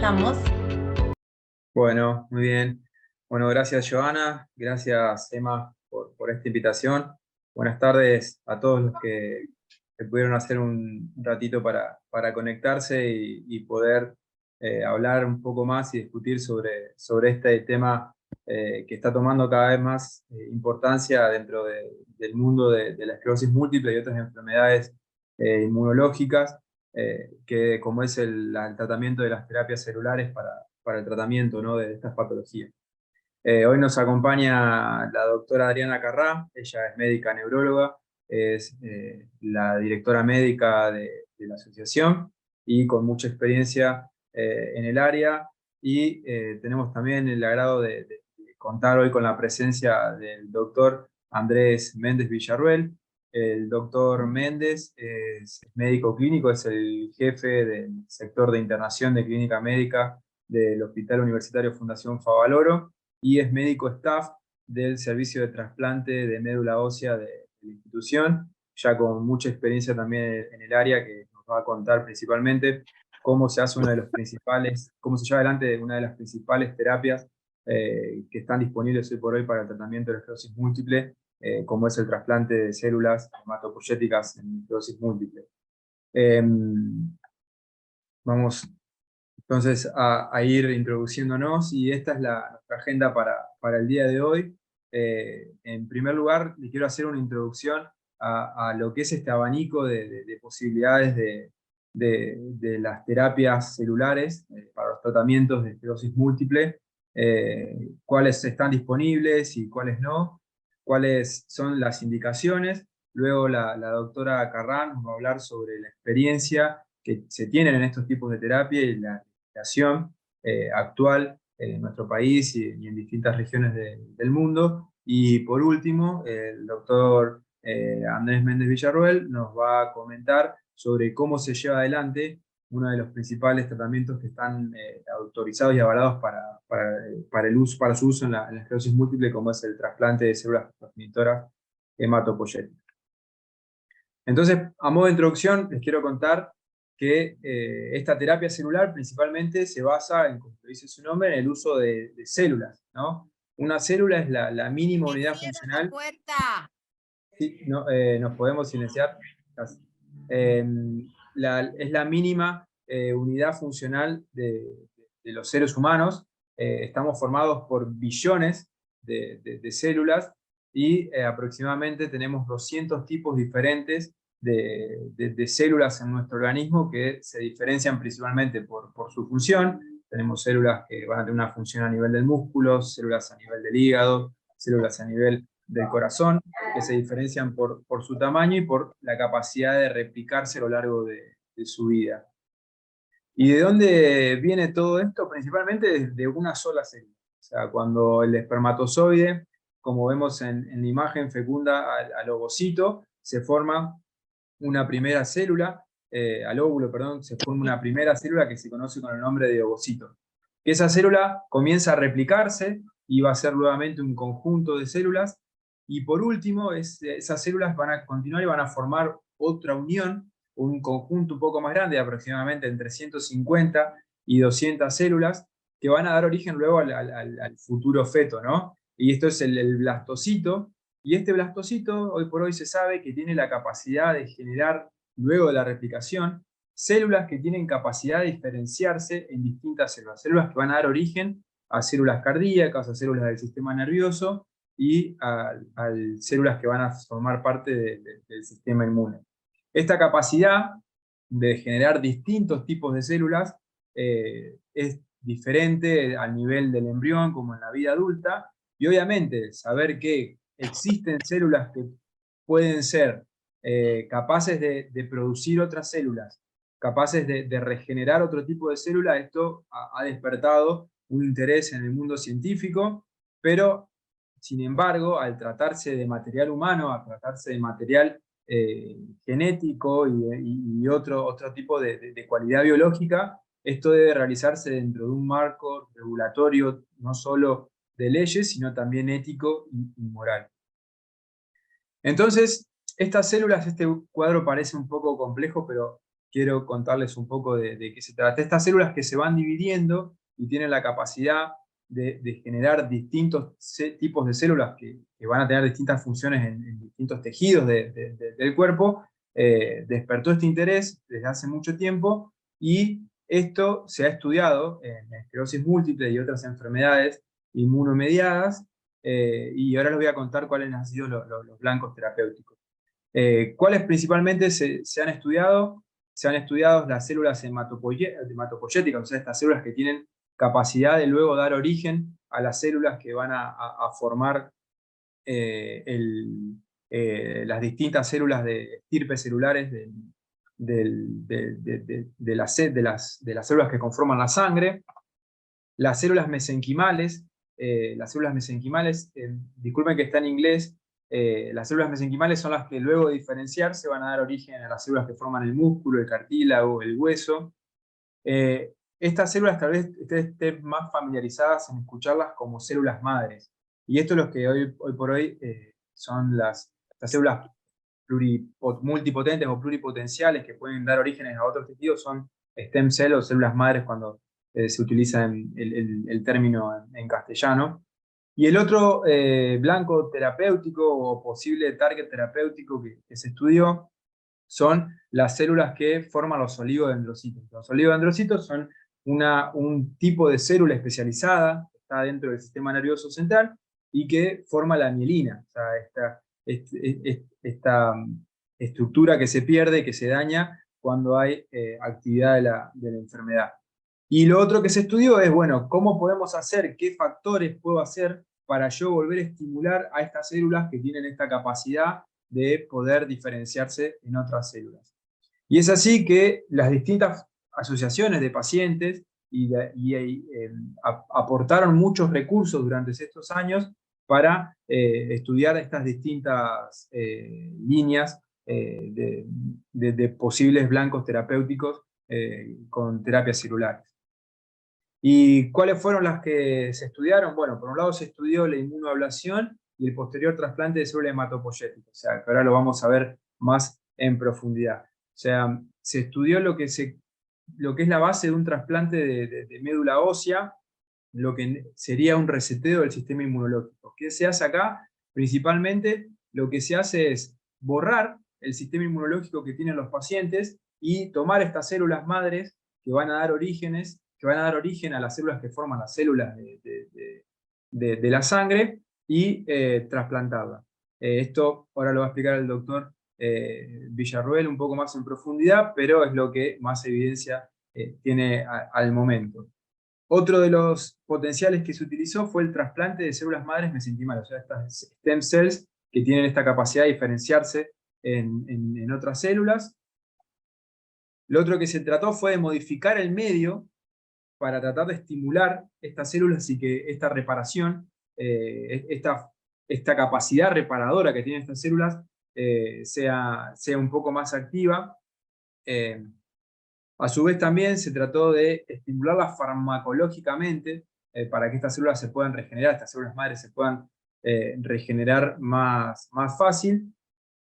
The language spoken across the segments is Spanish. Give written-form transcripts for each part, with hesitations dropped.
estamos. Bueno, muy bien. Bueno, gracias Joana, gracias Emma por esta invitación. Buenas tardes a todos los que pudieron hacer un ratito para conectarse y poder hablar un poco más y discutir sobre este tema que está tomando cada vez más importancia dentro del mundo de la esclerosis múltiple y otras enfermedades inmunológicas, que como es el tratamiento de las terapias celulares para el tratamiento, ¿no?, de estas patologías. Hoy nos acompaña la doctora Adriana Carrá. Ella es médica neuróloga, es la directora médica de la asociación y con mucha experiencia en el área. Y tenemos también el agrado de contar hoy con la presencia del doctor Andrés Méndez Villarruel. El doctor Méndez es médico clínico, es el jefe del sector de internación de clínica médica del Hospital Universitario Fundación Favaloro, y es médico staff del servicio de trasplante de médula ósea de la institución, ya con mucha experiencia también en el área, que nos va a contar principalmente cómo se hace cómo se lleva adelante una de las principales terapias que están disponibles hoy por hoy para el tratamiento de la esclerosis múltiple, como es el trasplante de células hematopoyéticas en esclerosis múltiple. Vamos entonces a ir introduciéndonos, y esta es nuestra agenda para el día de hoy. En primer lugar, le quiero hacer una introducción a lo que es este abanico de posibilidades de las terapias celulares para los tratamientos de esclerosis múltiple, cuáles están disponibles y cuáles no, cuáles son las indicaciones. Luego la doctora Carrán nos va a hablar sobre la experiencia que se tienen en estos tipos de terapia y la actual en nuestro país y en distintas regiones del mundo. Y por último, el doctor Andrés Méndez Villarruel nos va a comentar sobre cómo se lleva adelante uno de los principales tratamientos que están autorizados y avalados para su uso en la esclerosis múltiple, como es el trasplante de células progenitoras hematopoyéticas. Entonces, a modo de introducción, les quiero contar que esta terapia celular principalmente se basa, como dice su nombre, en el uso de células, ¿no? Una célula es la mínima ¡Que unidad cierra la funcional. puerta! Sí, no, nos podemos silenciar. Es la mínima unidad funcional de los seres humanos. Estamos formados por billones de células, y aproximadamente tenemos 200 tipos diferentes de células en nuestro organismo, que se diferencian principalmente por su función. Tenemos células que van a tener una función a nivel del músculo, células a nivel del hígado, células a nivel del corazón, que se diferencian por su tamaño y por la capacidad de replicarse a lo largo de su vida. ¿Y de dónde viene todo esto? Principalmente de una sola célula. O sea, cuando el espermatozoide, como vemos en la imagen, fecunda al ovocito, se forma una primera célula, al óvulo, perdón, se forma una primera célula que se conoce con el nombre de ovocito. Esa célula comienza a replicarse y va a ser nuevamente un conjunto de células, y por último esas células van a continuar y van a formar otra unión, un conjunto un poco más grande, aproximadamente entre 150 y 200 células, que van a dar origen luego al futuro feto, ¿no? Y esto es el blastocito. Y este blastocito, hoy por hoy se sabe que tiene la capacidad de generar, luego de la replicación, células que tienen capacidad de diferenciarse en distintas células. Células que van a dar origen a células cardíacas, a células del sistema nervioso y a células que van a formar parte del sistema inmune. Esta capacidad de generar distintos tipos de células es diferente al nivel del embrión como en la vida adulta, y obviamente saber que existen células que pueden ser capaces de producir otras células, capaces de regenerar otro tipo de célula, esto ha despertado un interés en el mundo científico. Pero sin embargo, al tratarse de material humano, al tratarse de material genético y otro tipo de cualidad biológica, esto debe realizarse dentro de un marco regulatorio no solo de leyes, sino también ético y moral. Entonces, estas células, este cuadro parece un poco complejo, pero quiero contarles un poco de qué se trata. Estas células que se van dividiendo y tienen la capacidad de generar distintos tipos de células que van a tener distintas funciones en distintos tejidos del cuerpo, despertó este interés desde hace mucho tiempo, y esto se ha estudiado en esclerosis múltiple y otras enfermedades inmunomediadas, y ahora les voy a contar cuáles han sido los blancos terapéuticos. ¿Cuáles principalmente se han estudiado? Se han estudiado las células hematopoyéticas, o sea, estas células que tienen capacidad de luego dar origen a las células que van a formar las distintas células de estirpes celulares de las células que conforman la sangre. Las células mesenquimales, disculpen que está en inglés, las células mesenquimales son las que luego de diferenciarse van a dar origen a las células que forman el músculo, el cartílago, el hueso. Estas células tal vez ustedes estén más familiarizadas en escucharlas como células madres. Y esto es lo que hoy por hoy son las células multipotentes o pluripotenciales que pueden dar orígenes a otros tejidos, son stem cell o células madres cuando se utiliza el término en castellano. Y el otro blanco terapéutico o posible target terapéutico que se estudió son las células que forman los oligodendrocitos. Los oligodendrocitos son un tipo de célula especializada que está dentro del sistema nervioso central y que forma la mielina, o sea, esta estructura que se pierde, que se daña cuando hay actividad de la enfermedad. Y lo otro que se estudió es, bueno, ¿cómo podemos hacer, qué factores puedo hacer para yo volver a estimular a estas células que tienen esta capacidad de poder diferenciarse en otras células? Y es así que las distintas asociaciones de pacientes aportaron muchos recursos durante estos años para estudiar estas distintas líneas de posibles blancos terapéuticos con terapias celulares. ¿Y cuáles fueron las que se estudiaron? Bueno, por un lado se estudió la inmunoablación y el posterior trasplante de células hematopoyéticas, o sea, que ahora lo vamos a ver más en profundidad. O sea, se estudió lo que es la base de un trasplante de médula ósea, lo que sería un reseteo del sistema inmunológico. ¿Qué se hace acá? Principalmente lo que se hace es borrar el sistema inmunológico que tienen los pacientes y tomar estas células madres que van a dar origen a las células que forman las células de la sangre y trasplantarla. Esto ahora lo va a explicar el doctor Villarruel un poco más en profundidad, pero es lo que más evidencia tiene al momento. Otro de los potenciales que se utilizó fue el trasplante de células madres mesenquimales, o sea, estas stem cells que tienen esta capacidad de diferenciarse en otras células. Lo otro que se trató fue de modificar el medio para tratar de estimular estas células y que esta reparación, esta capacidad reparadora que tienen estas células sea un poco más activa. A su vez también se trató de estimularlas farmacológicamente para que estas células se puedan regenerar, estas células madres se puedan regenerar más fácil.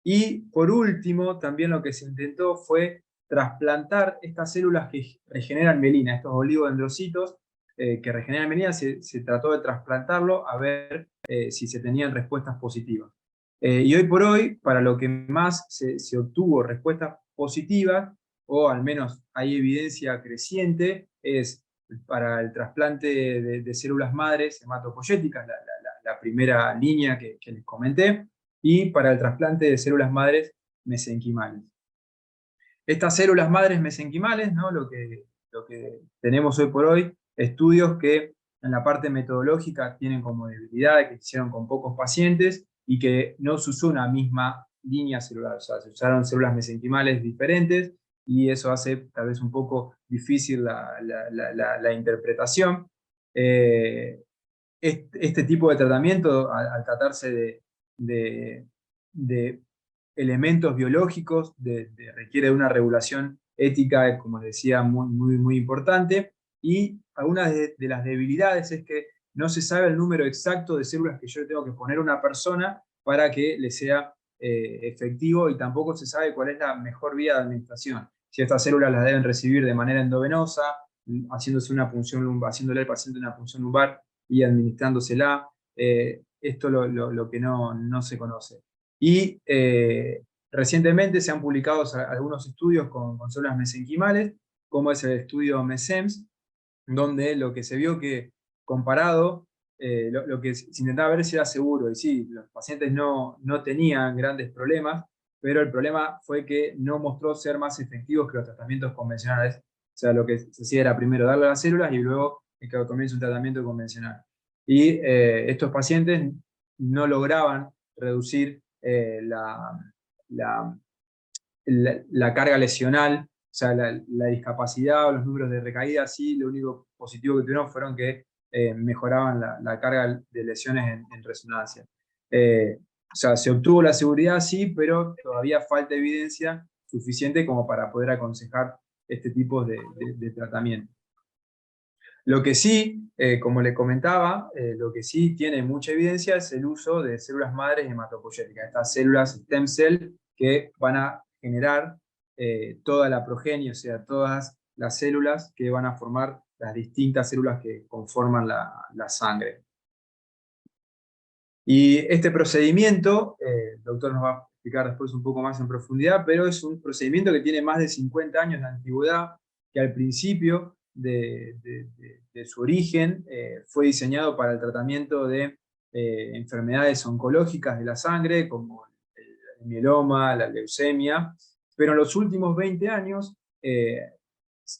Y por último, también lo que se intentó fue trasplantar estas células que regeneran mielina, estos oligodendrocitos que regeneran mielina, se trató de trasplantarlo a ver si se tenían respuestas positivas. Y hoy por hoy, para lo que más se obtuvo respuestas positivas, o al menos hay evidencia creciente, es para el trasplante de células madres hematopoyéticas, la primera línea que les comenté, y para el trasplante de células madres mesenquimales. Estas células madres mesenquimales, ¿no? Lo que tenemos hoy por hoy, estudios que en la parte metodológica tienen como debilidad, que se hicieron con pocos pacientes y que no se usó una misma línea celular, o sea, se usaron células mesenquimales diferentes y eso hace tal vez un poco difícil la interpretación. Este tipo de tratamiento, al tratarse de elementos biológicos, requiere de una regulación ética, como les decía, muy importante, y algunas de las debilidades es que no se sabe el número exacto de células que yo tengo que poner a una persona para que le sea efectivo, y tampoco se sabe cuál es la mejor vía de administración. si estas células las deben recibir de manera endovenosa, haciéndole al paciente una punción lumbar y administrándosela. Esto lo que no se conoce. Y recientemente se han publicado algunos estudios con células mesenquimales, como es el estudio MESEMS, donde lo que se vio que comparado, lo que se intentaba ver si era seguro, y sí, los pacientes no tenían grandes problemas, pero el problema fue que no mostró ser más efectivos que los tratamientos convencionales. O sea, lo que se hacía era primero darle a las células y luego que comience un tratamiento convencional. Y estos pacientes no lograban reducir la, la carga lesional, o sea, la discapacidad o los números de recaída. Sí, lo único positivo que tuvieron fueron que mejoraban la carga de lesiones en resonancia. O sea, se obtuvo la seguridad, sí, pero todavía falta evidencia suficiente como para poder aconsejar este tipo de tratamiento. Lo que sí, como le comentaba, lo que sí tiene mucha evidencia es el uso de células madres hematopoyéticas, estas células stem cell que van a generar toda la progenie, o sea, todas las células que van a formar las distintas células que conforman la sangre. Y este procedimiento, el doctor nos va a explicar después un poco más en profundidad, pero es un procedimiento que tiene más de 50 años de antigüedad, que al principio de su origen fue diseñado para el tratamiento de enfermedades oncológicas de la sangre, como el mieloma, la leucemia, pero en los últimos 20 años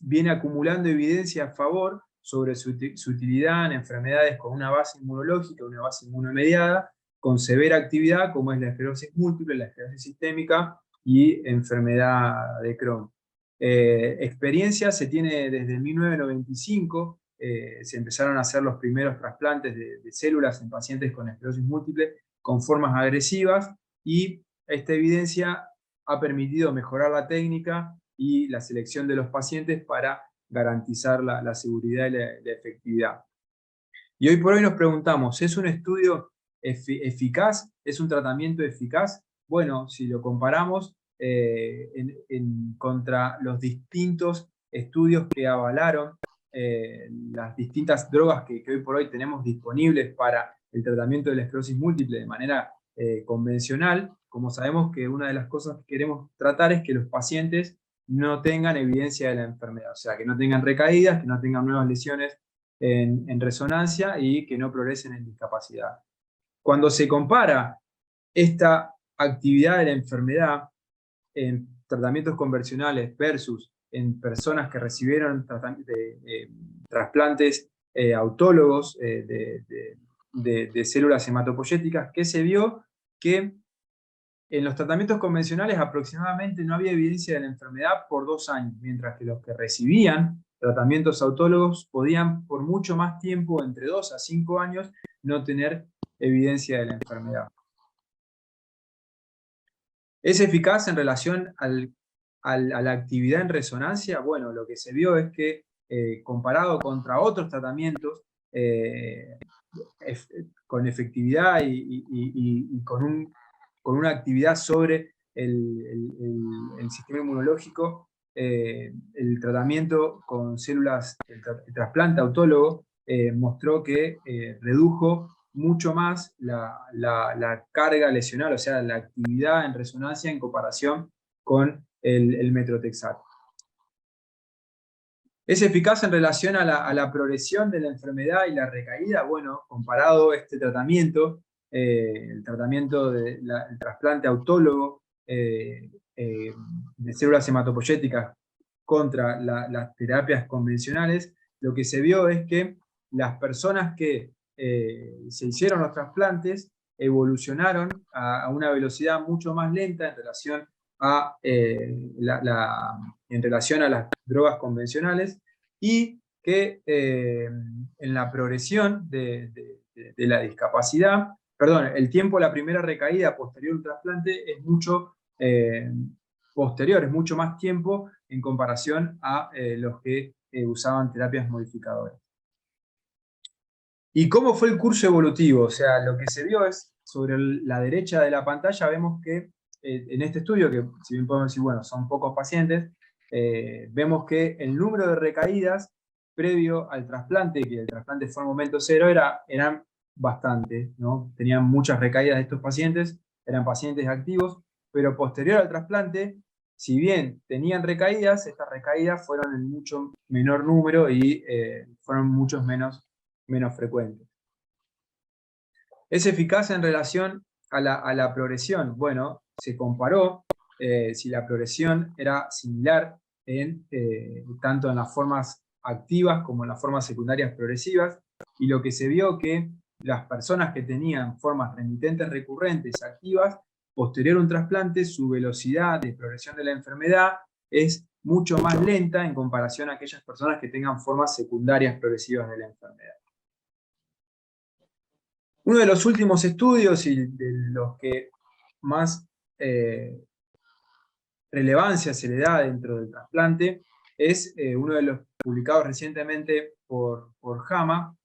viene acumulando evidencia a favor sobre su utilidad en enfermedades con una base inmunológica, una base inmunomediada, con severa actividad, como es la esclerosis múltiple, la esclerosis sistémica y enfermedad de Crohn. Experiencia se tiene desde 1995, se empezaron a hacer los primeros trasplantes de células en pacientes con esclerosis múltiple con formas agresivas, y esta evidencia ha permitido mejorar la técnica y la selección de los pacientes para garantizar la seguridad y la efectividad. Y hoy por hoy nos preguntamos, ¿es un estudio eficaz? ¿Es un tratamiento eficaz? Bueno, si lo comparamos contra los distintos estudios que avalaron las distintas drogas que hoy por hoy tenemos disponibles para el tratamiento de la esclerosis múltiple de manera convencional, como sabemos que una de las cosas que queremos tratar es que los pacientes no tengan evidencia de la enfermedad, o sea, que no tengan recaídas, que no tengan nuevas lesiones en resonancia y que no progresen en discapacidad. Cuando se compara esta actividad de la enfermedad en tratamientos convencionales versus en personas que recibieron trasplantes autólogos de células hematopoyéticas, ¿qué se vio? Que en los tratamientos convencionales aproximadamente no había evidencia de la enfermedad por 2 años, mientras que los que recibían tratamientos autólogos podían por mucho más tiempo, entre 2 a 5 años, no tener evidencia de la enfermedad. ¿Es eficaz en relación a la actividad en resonancia? Bueno, lo que se vio es que comparado contra otros tratamientos, con efectividad y con una actividad sobre el sistema inmunológico, el tratamiento con células, el trasplante autólogo, mostró que redujo mucho más la carga lesional, o sea, la actividad en resonancia en comparación con el metrotexato. ¿Es eficaz en relación a la progresión de la enfermedad y la recaída? Bueno, comparado este tratamiento, el tratamiento del trasplante autólogo de células hematopoyéticas contra las terapias convencionales, lo que se vio es que las personas que se hicieron los trasplantes evolucionaron a una velocidad mucho más lenta en relación en relación a las drogas convencionales, y que en la progresión de la discapacidad, perdón, el tiempo de la primera recaída posterior al trasplante es mucho posterior, es mucho más tiempo en comparación a los que usaban terapias modificadoras. ¿Y cómo fue el curso evolutivo? O sea, lo que se vio es, sobre la derecha de la pantalla, vemos que en este estudio, que si bien podemos decir, bueno, son pocos pacientes, vemos que el número de recaídas previo al trasplante, que el trasplante fue al momento cero, eran bastantes, ¿no? Tenían muchas recaídas de estos pacientes, eran pacientes activos, pero posterior al trasplante, si bien tenían recaídas, estas recaídas fueron en mucho menor número y fueron muchos menos frecuentes. ¿Es eficaz en relación a la progresión? Bueno, se comparó si la progresión era similar tanto en las formas activas como en las formas secundarias progresivas, y lo que se vio que las personas que tenían formas remitentes recurrentes activas, posterior a un trasplante, su velocidad de progresión de la enfermedad es mucho más lenta en comparación a aquellas personas que tengan formas secundarias progresivas de la enfermedad. Uno de los últimos estudios y de los que más relevancia se le da dentro del trasplante es uno de los publicados recientemente por JAMA.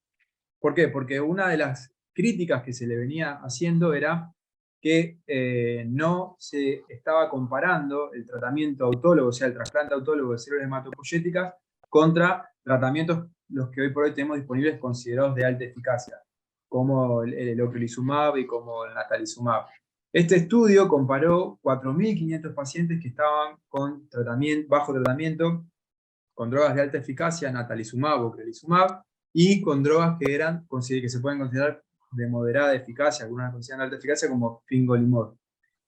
¿Por qué? Porque una de las críticas que se le venía haciendo era que no se estaba comparando el tratamiento autólogo, o sea, el trasplante autólogo de células hematopoyéticas, contra tratamientos los que hoy por hoy tenemos disponibles considerados de alta eficacia, como el ocrelizumab y como el natalizumab. Este estudio comparó 4.500 pacientes que estaban bajo tratamiento con drogas de alta eficacia, natalizumab o ocrelizumab, y con drogas que se pueden considerar de moderada eficacia, algunas consideran de alta eficacia, como fingolimod.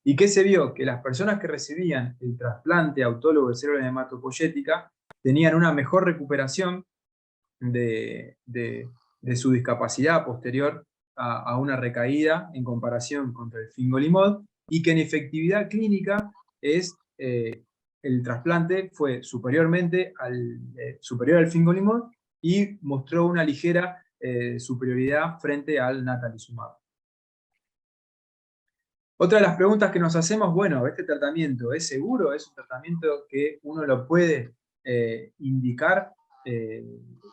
¿Y qué se vio? Que las personas que recibían el trasplante autólogo de células hematopoyéticas tenían una mejor recuperación de su discapacidad posterior a una recaída en comparación contra el fingolimod, y que en efectividad clínica el trasplante fue superior al fingolimod y mostró una ligera superioridad frente al natalizumab. Otra de las preguntas que nos hacemos, bueno, ¿este tratamiento es seguro? ¿Es un tratamiento que uno lo puede indicar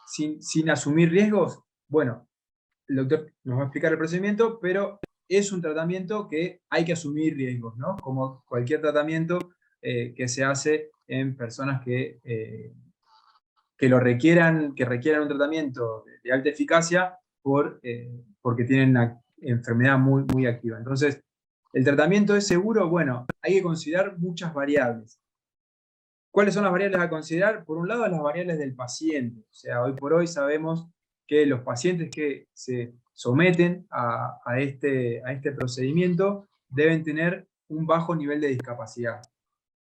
sin asumir riesgos? Bueno, el doctor nos va a explicar el procedimiento, pero es un tratamiento que hay que asumir riesgos, ¿no? Como cualquier tratamiento que se hace en personas que requieran un tratamiento de alta eficacia porque tienen una enfermedad muy, muy activa. Entonces, ¿el tratamiento es seguro? Bueno, hay que considerar muchas variables. ¿Cuáles son las variables a considerar? Por un lado, las variables del paciente. O sea, hoy por hoy sabemos que los pacientes que se someten a este procedimiento deben tener un bajo nivel de discapacidad.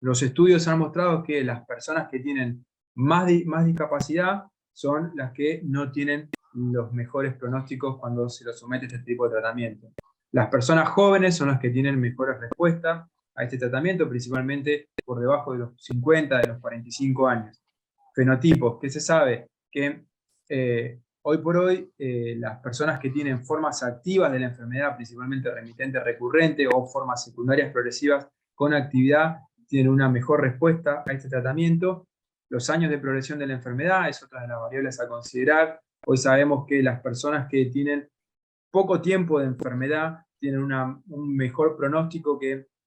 Los estudios han mostrado que las personas que tienen más discapacidad son las que no tienen los mejores pronósticos cuando se los somete a este tipo de tratamiento. Las personas jóvenes son las que tienen mejores respuestas a este tratamiento, principalmente por debajo de los 50, de los 45 años. Fenotipos, que se sabe que hoy por hoy las personas que tienen formas activas de la enfermedad, principalmente remitente recurrente o formas secundarias progresivas con actividad, tienen una mejor respuesta a este tratamiento. Los años de progresión de la enfermedad es otra de las variables a considerar. Hoy sabemos que las personas que tienen poco tiempo de enfermedad tienen un mejor pronóstico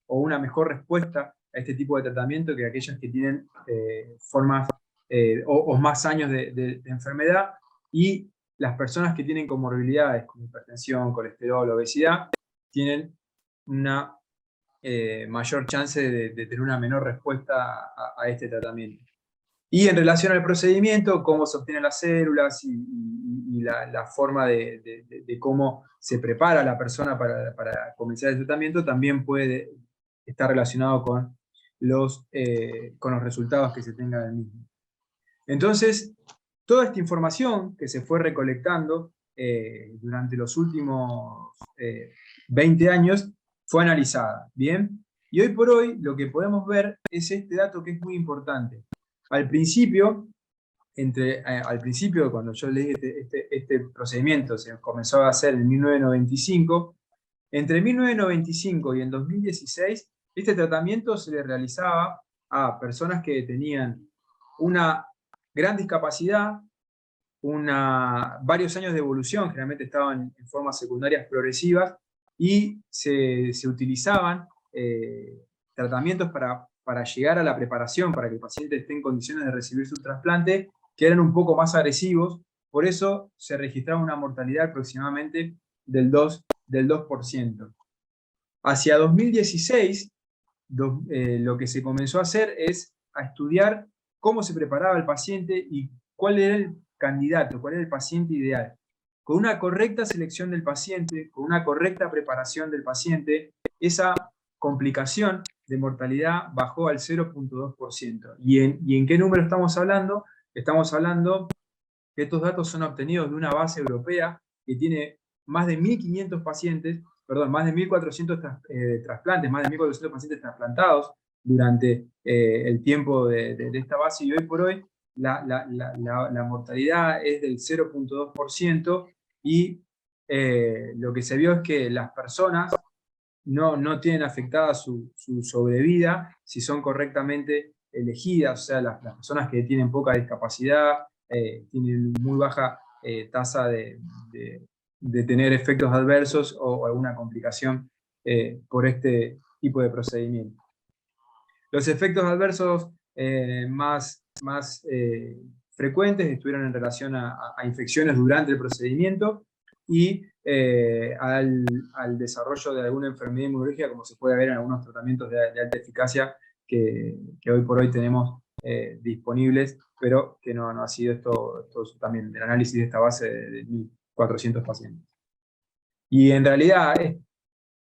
o una mejor respuesta a este tipo de tratamiento que aquellas que tienen formas o más años de enfermedad, y las personas que tienen comorbilidades como hipertensión, colesterol, obesidad, tienen una mayor chance de tener una menor respuesta a este tratamiento. Y en relación al procedimiento, cómo se obtienen las células y la forma de cómo se prepara la persona para comenzar el tratamiento, también puede estar relacionado con los resultados que se tengan del mismo. Entonces, toda esta información que se fue recolectando durante los últimos 20 años fue analizada, ¿bien? Y hoy por hoy lo que podemos ver es este dato que es muy importante. Al principio, cuando yo leí este procedimiento, se comenzó a hacer en 1995, entre 1995 y en 2016, este tratamiento se le realizaba a personas que tenían una gran discapacidad, varios años de evolución, generalmente estaban en formas secundarias progresivas, y se utilizaban tratamientos para para llegar a la preparación, para que el paciente esté en condiciones de recibir su trasplante, que eran un poco más agresivos. Por eso se registraba una mortalidad aproximadamente del 2%. Hacia 2016, lo que se comenzó a hacer es a estudiar cómo se preparaba el paciente y cuál era el candidato, cuál era el paciente ideal. Con una correcta selección del paciente, con una correcta preparación del paciente, esa complicación de mortalidad bajó al 0,2%. ¿Y en qué número estamos hablando? Estamos hablando que estos datos son obtenidos de una base europea que tiene más de 1.500 pacientes, perdón, más de 1.400 trasplantes, más de 1.400 pacientes trasplantados durante el tiempo de esta base, y hoy por hoy la mortalidad es del 0,2%, y lo que se vio es que las personas no tienen afectada su sobrevida si son correctamente elegidas, o sea, las personas que tienen poca discapacidad, tienen muy baja tasa de tener efectos adversos o alguna complicación por este tipo de procedimiento. Los efectos adversos más frecuentes estuvieron en relación a infecciones durante el procedimiento y al desarrollo de alguna enfermedad inmunológica, como se puede ver en algunos tratamientos de alta eficacia que hoy por hoy tenemos disponibles, pero que no ha sido esto también del análisis de esta base de 1.400 pacientes. Y en realidad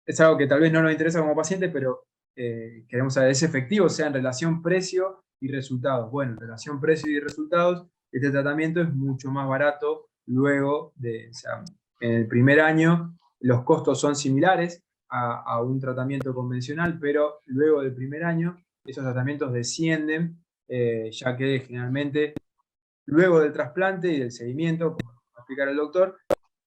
es algo que tal vez no nos interesa como paciente, pero queremos saber, ¿es efectivo? O sea, en relación precio y resultados. Bueno, en relación precio y resultados, este tratamiento es mucho más barato luego o sea, en el primer año los costos son similares a un tratamiento convencional, pero luego del primer año esos tratamientos descienden, ya que generalmente luego del trasplante y del seguimiento, como va a explicar el doctor,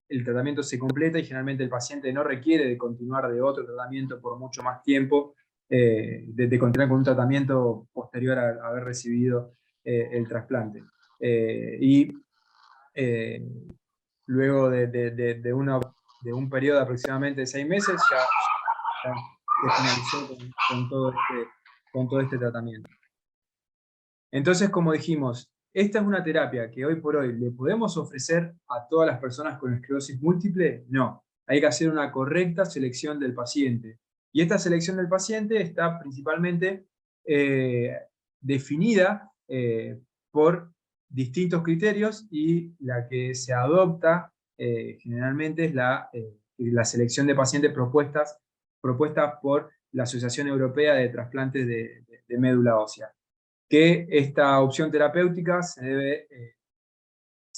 el tratamiento se completa y generalmente el paciente no requiere de continuar de otro tratamiento por mucho más tiempo, de continuar con un tratamiento posterior a haber recibido el trasplante. Y luego de un periodo de aproximadamente 6 meses ya se finalizó con todo este tratamiento. Entonces, como dijimos, ¿esta es una terapia que hoy por hoy le podemos ofrecer a todas las personas con esclerosis múltiple? No. Hay que hacer una correcta selección del paciente. Y esta selección del paciente está principalmente definida por distintos criterios, y la que se adopta generalmente es la selección de pacientes propuestas por la Asociación Europea de Trasplantes de Médula Ósea, que esta opción terapéutica se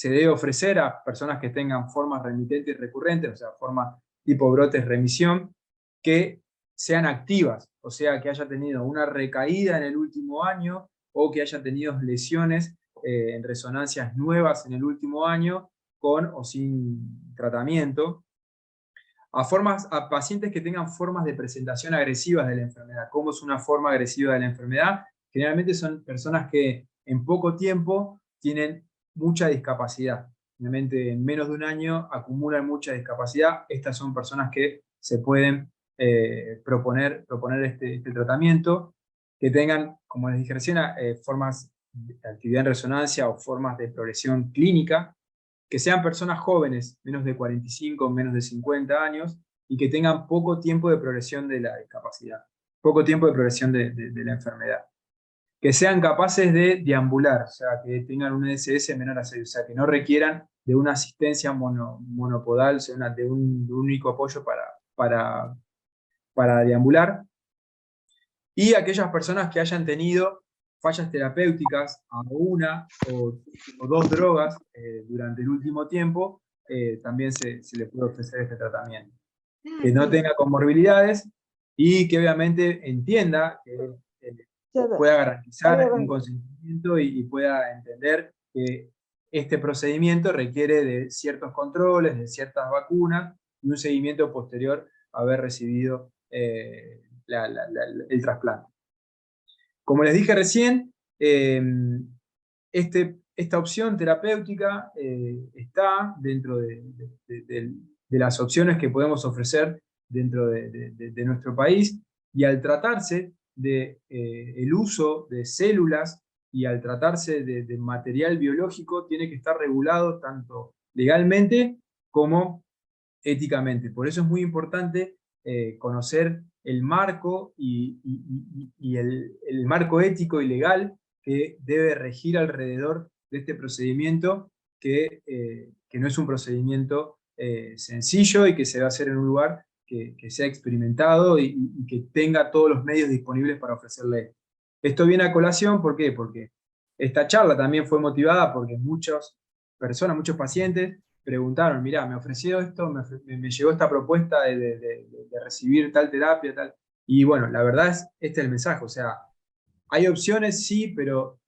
debe ofrecer a personas que tengan formas remitentes y recurrentes, o sea, formas tipo brotes remisión, que sean activas, o sea, que haya tenido una recaída en el último año o que haya tenido lesiones en resonancias nuevas en el último año, con o sin tratamiento, a pacientes que tengan formas de presentación agresivas de la enfermedad. ¿Cómo es una forma agresiva de la enfermedad? Generalmente son personas que en poco tiempo tienen mucha discapacidad. Realmente en menos de un año acumulan mucha discapacidad. Estas son personas que se pueden proponer este tratamiento, que tengan, como les dije recién, formas de actividad en resonancia o formas de progresión clínica, que sean personas jóvenes, menos de 45, menos de 50 años, y que tengan poco tiempo de progresión de la discapacidad, poco tiempo de progresión de la enfermedad. Que sean capaces de deambular, o sea, que tengan un SS menor a 6, o sea, que no requieran de una asistencia monopodal, o sea, de un único apoyo para deambular. Y aquellas personas que hayan tenido fallas terapéuticas a una o 2 drogas durante el último tiempo, también se le puede ofrecer este tratamiento. Que no tenga comorbilidades y que obviamente entienda que pueda garantizar un consentimiento y pueda entender que este procedimiento requiere de ciertos controles, de ciertas vacunas y un seguimiento posterior a haber recibido el trasplante. Como les dije recién, esta opción terapéutica está dentro de las opciones que podemos ofrecer dentro de nuestro país, y al tratarse el uso de células y al tratarse de material biológico tiene que estar regulado tanto legalmente como éticamente. Por eso es muy importante conocer el marco y el marco ético y legal que debe regir alrededor de este procedimiento, que no es un procedimiento sencillo y que se va a hacer en un lugar que sea experimentado y que tenga todos los medios disponibles para ofrecerle. Esto viene a colación, ¿por qué? Porque esta charla también fue motivada porque muchas personas, muchos pacientes, preguntaron, mirá, me ofreció esto, me llegó esta propuesta de recibir tal terapia, tal. Y bueno, la verdad es, este es el mensaje, o sea, hay opciones, sí, pero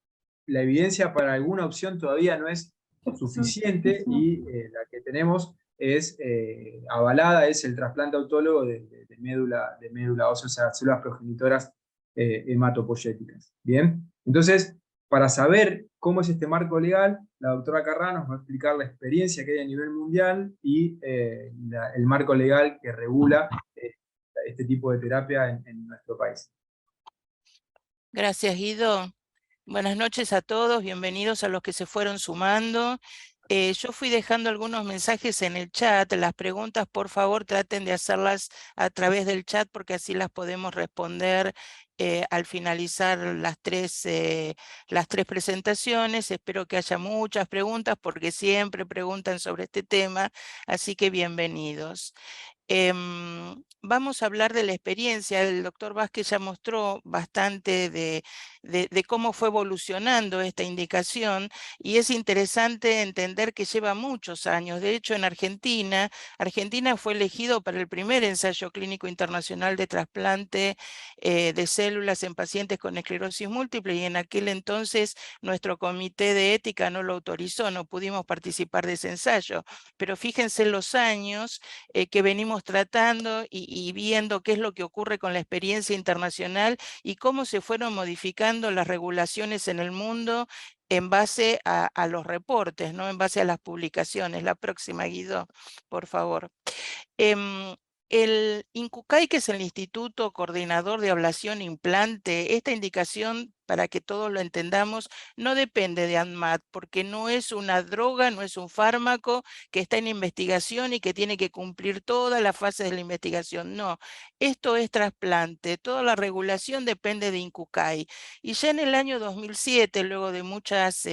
la evidencia para alguna opción todavía no es suficiente y la que tenemos es avalada, es el trasplante autólogo de médula ósea, o sea, células progenitoras hematopoyéticas. Bien, entonces, para saber cómo es este marco legal, la doctora Carrá nos va a explicar la experiencia que hay a nivel mundial y el marco legal que regula este tipo de terapia en nuestro país. Gracias, Guido. Buenas noches a todos, bienvenidos a los que se fueron sumando. Yo fui dejando algunos mensajes en el chat. Las preguntas, por favor, traten de hacerlas a través del chat porque así las podemos responder al finalizar las tres presentaciones. Espero que haya muchas preguntas porque siempre preguntan sobre este tema, así que bienvenidos. Vamos a hablar de la experiencia. El doctor Vázquez ya mostró bastante de cómo fue evolucionando esta indicación y es interesante entender que lleva muchos años. De hecho, en Argentina fue elegido para el primer ensayo clínico internacional de trasplante de células en pacientes con esclerosis múltiple y en aquel entonces nuestro comité de ética no lo autorizó, no pudimos participar de ese ensayo. Pero fíjense los años que venimos tratando y viendo qué es lo que ocurre con la experiencia internacional y cómo se fueron modificando las regulaciones en el mundo en base a los reportes, ¿no? En base a las publicaciones. La próxima, Guido, por favor. El INCUCAI, que es el Instituto Coordinador de Ablación e Implante, esta indicación, para que todos lo entendamos, no depende de ANMAT, porque no es una droga, no es un fármaco que está en investigación y que tiene que cumplir todas las fases de la investigación. No, esto es trasplante. Toda la regulación depende de INCUCAI. Y ya en el año 2007, luego de muchas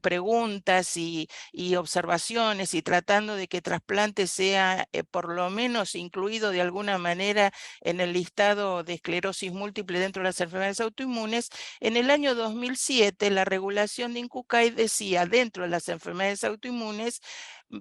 preguntas y observaciones y tratando de que trasplante sea por lo menos incluido de alguna manera en el listado de esclerosis múltiple dentro de las enfermedades autoinmunes, en el año 2007 la regulación de INCUCAI decía dentro de las enfermedades autoinmunes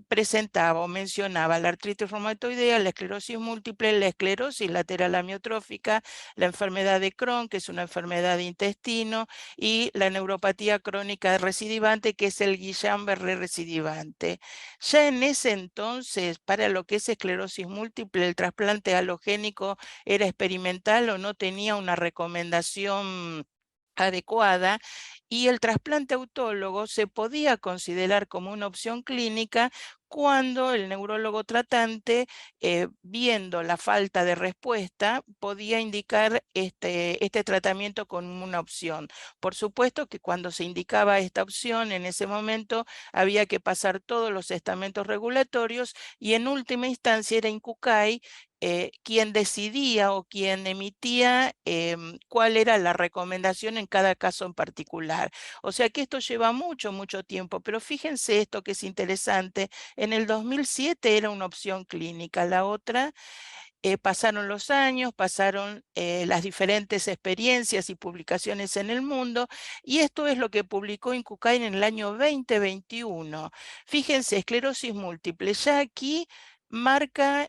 presentaba o mencionaba la artritis reumatoidea, la esclerosis múltiple, la esclerosis lateral amiotrófica, la enfermedad de Crohn, que es una enfermedad de intestino, y la neuropatía crónica recidivante, que es el Guillain-Barré recidivante. Ya en ese entonces, para lo que es esclerosis múltiple, el trasplante halogénico era experimental o no tenía una recomendación adecuada y el trasplante autólogo se podía considerar como una opción clínica cuando el neurólogo tratante, viendo la falta de respuesta, podía indicar este tratamiento como una opción. Por supuesto que cuando se indicaba esta opción, en ese momento había que pasar todos los estamentos regulatorios y en última instancia era INCUCAI quien decidía o quien emitía cuál era la recomendación en cada caso en particular. O sea que esto lleva mucho, mucho tiempo, pero fíjense esto que es interesante. En el 2007 era una opción clínica, la otra pasaron los años, pasaron las diferentes experiencias y publicaciones en el mundo, y esto es lo que publicó INCUCAI en el año 2021. Fíjense, esclerosis múltiple, ya aquí marca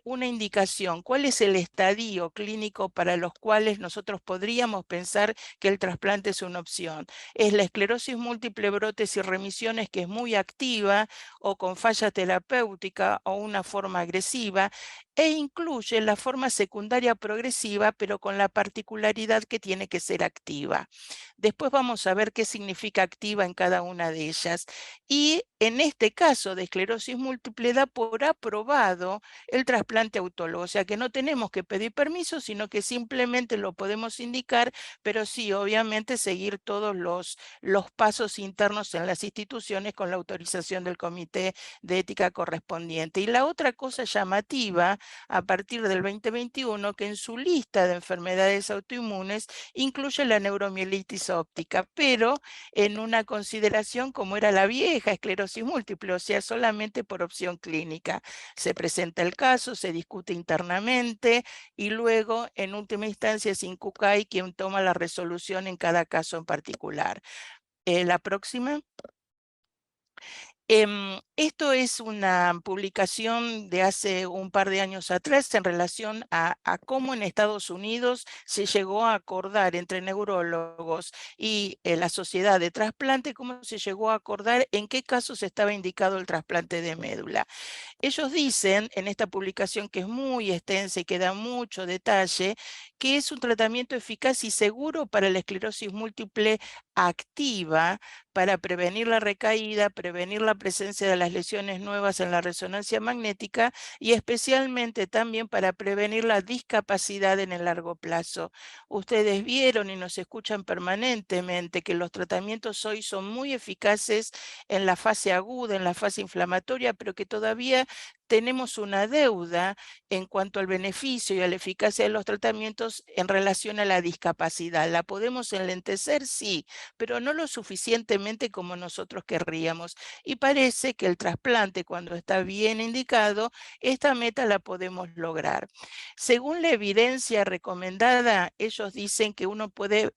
una indicación, cuál es el estadio clínico para los cuales nosotros podríamos pensar que el trasplante es una opción. Es la esclerosis múltiple, brotes y remisiones, que es muy activa o con falla terapéutica o una forma agresiva, e incluye la forma secundaria progresiva, pero con la particularidad que tiene que ser activa. Después vamos a ver qué significa activa en cada una de ellas. Y en este caso de esclerosis múltiple da por aprobado el del trasplante autólogo. O sea que no tenemos que pedir permiso, sino que simplemente lo podemos indicar, pero sí, obviamente, seguir todos los pasos internos en las instituciones con la autorización del comité de ética correspondiente. Y la otra cosa llamativa, a partir del 2021, que en su lista de enfermedades autoinmunes incluye la neuromielitis óptica, pero en una consideración como era la vieja esclerosis múltiple, o sea, solamente por opción clínica. Se presenta el caso, se discute internamente y luego, en última instancia, es INCUCAI quien toma la resolución en cada caso en particular. La próxima. Esto es una publicación de hace un par de años atrás en relación a cómo en Estados Unidos se llegó a acordar entre neurólogos y la sociedad de trasplante, cómo se llegó a acordar en qué casos estaba indicado el trasplante de médula. Ellos dicen en esta publicación, que es muy extensa y que da mucho detalle, que es un tratamiento eficaz y seguro para la esclerosis múltiple activa, para prevenir la recaída, prevenir la presencia de las lesiones nuevas en la resonancia magnética y especialmente también para prevenir la discapacidad en el largo plazo. Ustedes vieron y nos escuchan permanentemente que los tratamientos hoy son muy eficaces en la fase aguda, en la fase inflamatoria, pero que todavía tenemos una deuda en cuanto al beneficio y a la eficacia de los tratamientos en relación a la discapacidad. ¿La podemos enlentecer? Sí, pero no lo suficientemente como nosotros querríamos. Y parece que el trasplante, cuando está bien indicado, esta meta la podemos lograr. Según la evidencia recomendada, ellos dicen que uno puede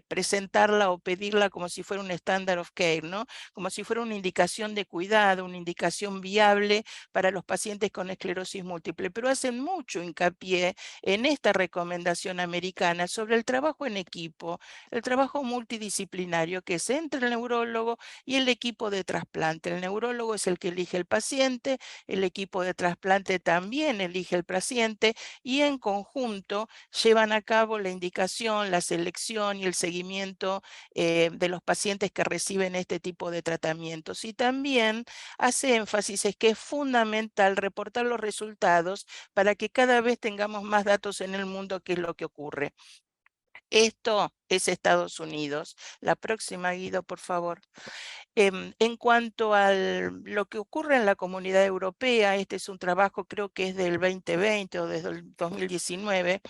presentarla o pedirla como si fuera un standard of care, ¿no? Como si fuera una indicación de cuidado, una indicación viable para los pacientes con esclerosis múltiple, pero hacen mucho hincapié en esta recomendación americana sobre el trabajo en equipo, el trabajo multidisciplinario, que es entre el neurólogo y el equipo de trasplante. El neurólogo es el que elige el paciente, el equipo de trasplante también elige el paciente y en conjunto llevan a cabo la indicación, la selección y el seguimiento de los pacientes que reciben este tipo de tratamientos. Y también hace énfasis en que es fundamental reportar los resultados para que cada vez tengamos más datos en el mundo, que es lo que ocurre. Esto es Estados Unidos. La próxima, Guido, por favor. En cuanto a lo que ocurre en la Comunidad Europea, este es un trabajo, creo que es del 2020 o desde el 2019.